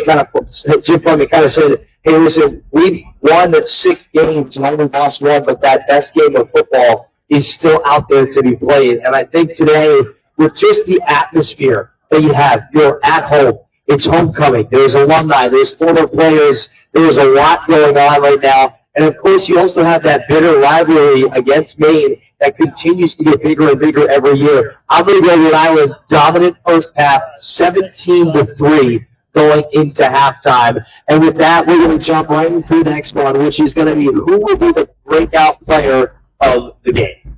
Jim Fleming kind of said, hey, listen, we won 6 games and only lost 1, but that best game of football is still out there to be played. And I think today, with just the atmosphere that you have, you're at home, it's homecoming, there's alumni, there's former players, there's a lot going on right now. And of course, you also have that bitter rivalry against Maine that continues to get bigger and bigger every year. I'm going to go Rhode Island dominant first half, 17-3 going into halftime. And with that, we're going to jump right into the next one, which is going to be who will be the breakout player of the game.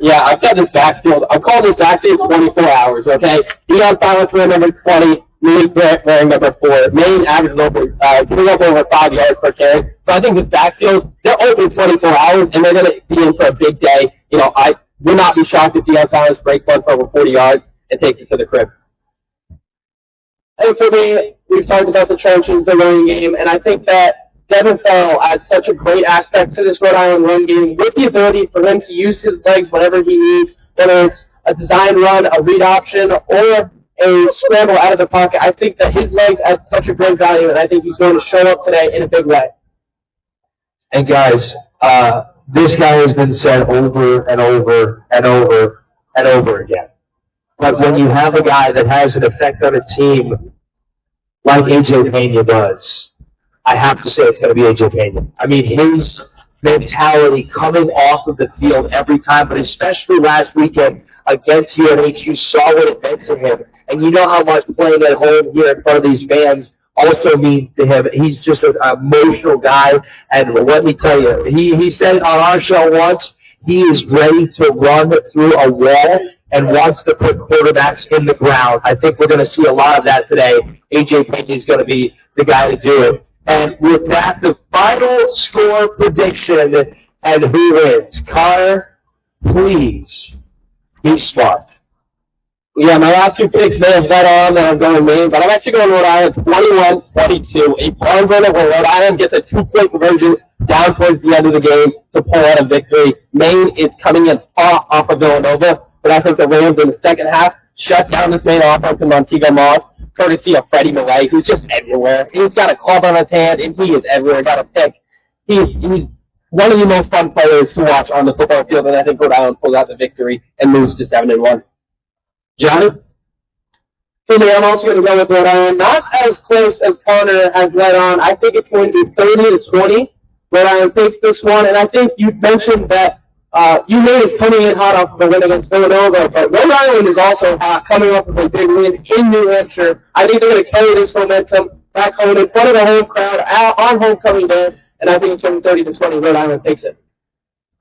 Yeah, I've got this backfield. I'll call this backfield 24 hours, okay? De'Leone Silence wearing number 20, Louis Grant wearing number 4. Maine averages giving up over 5 yards per carry. So I think this backfield, they're open 24 hours, and they're going to be in for a big day. I would not be shocked if De'Leone Silence breaks one for over 40 yards and takes it to the crib. And for me, we've talked about the trenches, the running game, and I think that Devin Farrell adds such a great aspect to this Rhode Island run game with the ability for him to use his legs whenever he needs, whether it's a design run, a read option, or a scramble out of the pocket. I think that his legs add such a great value, and I think he's going to show up today in a big way. And guys, this guy has been said over and over and over and over again. But when you have a guy that has an effect on a team like A.J. Pena does, I have to say it's going to be A.J. Pena. I mean, his mentality coming off of the field every time, but especially last weekend against UNH, you saw what it meant to him. And you know how much playing at home here in front of these fans also means to him. He's just an emotional guy. And let me tell you, he said it on our show once, he is ready to run through a wall and wants to put quarterbacks in the ground. I think we're going to see a lot of that today. A.J. Pena is going to be the guy to do it. And with that, the final score prediction and who wins. Connor, please be smart. Yeah, my last 2 picks may have led on that I'm going Maine, but I'm actually going Rhode Island 21-22. A barn burner where Rhode Island gets a 2-point conversion down towards the end of the game to pull out a victory. Maine is coming in hot off of Villanova, but I think the Rams in the second half shut down this Maine offense in Montego Moss, courtesy of Freddie Millay, who's just everywhere. He's got a club on his hand, and he is everywhere. Got a pick. He's one of the most fun players to watch on the football field, and I think Rhode Island pulls out the victory and moves to 7-1. Johnny? For me, I'm also going to go with Rhode Island. Not as close as Connor has led on. I think it's going to be 30-20. Rhode Island takes this one, and I think you mentioned that UMaine is coming in hot off of a win against Villanova, but Rhode Island is also hot, coming off of a big win in New Hampshire. I think they're going to carry this momentum back home in front of the home crowd on homecoming day, and I think it's going to be 30-20. Rhode Island takes it.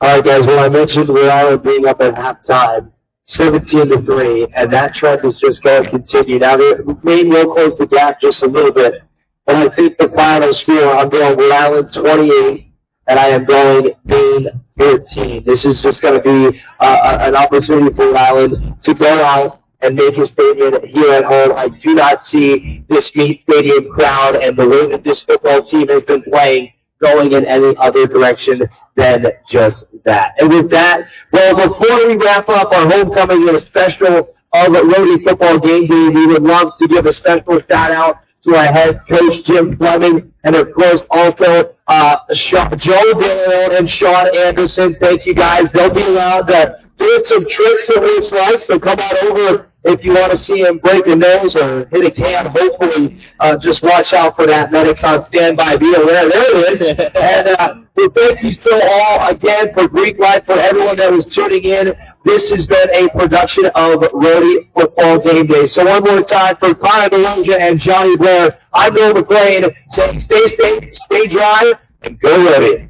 All right, guys, well, I mentioned Rhode Island being up at halftime, 17-3, and that trend is just going to continue. Now, Maine will close the gap just a little bit, but I think the final score, I'm going Rhode Island 28, and I am going Maine 13. This is just going to be an opportunity for Rhode Island to go out and make his statement here at home. I do not see this Meade Stadium crowd and the way that this football team has been playing going in any other direction than just that. And with that, well, before we wrap up our homecoming special of Rhody Football Gameday, we would love to give a special shout-out to our head coach, Jim Fleming, and, of course, also Joe DeLeone and Sean Anderson. Thank you, guys. They'll be around to do some tricks of his life, so come on over if you want to see him break a nose or hit a can. Hopefully, just watch out for that. Medic's on standby. Be aware. There it is. And we thank you still all again for Greek Life, for everyone that was tuning in. This has been a production of Rhody Football Gameday. So one more time for Connor DeLeone and Johnny Blair, I'm Bill McLean saying stay safe, stay dry, and go Rhody.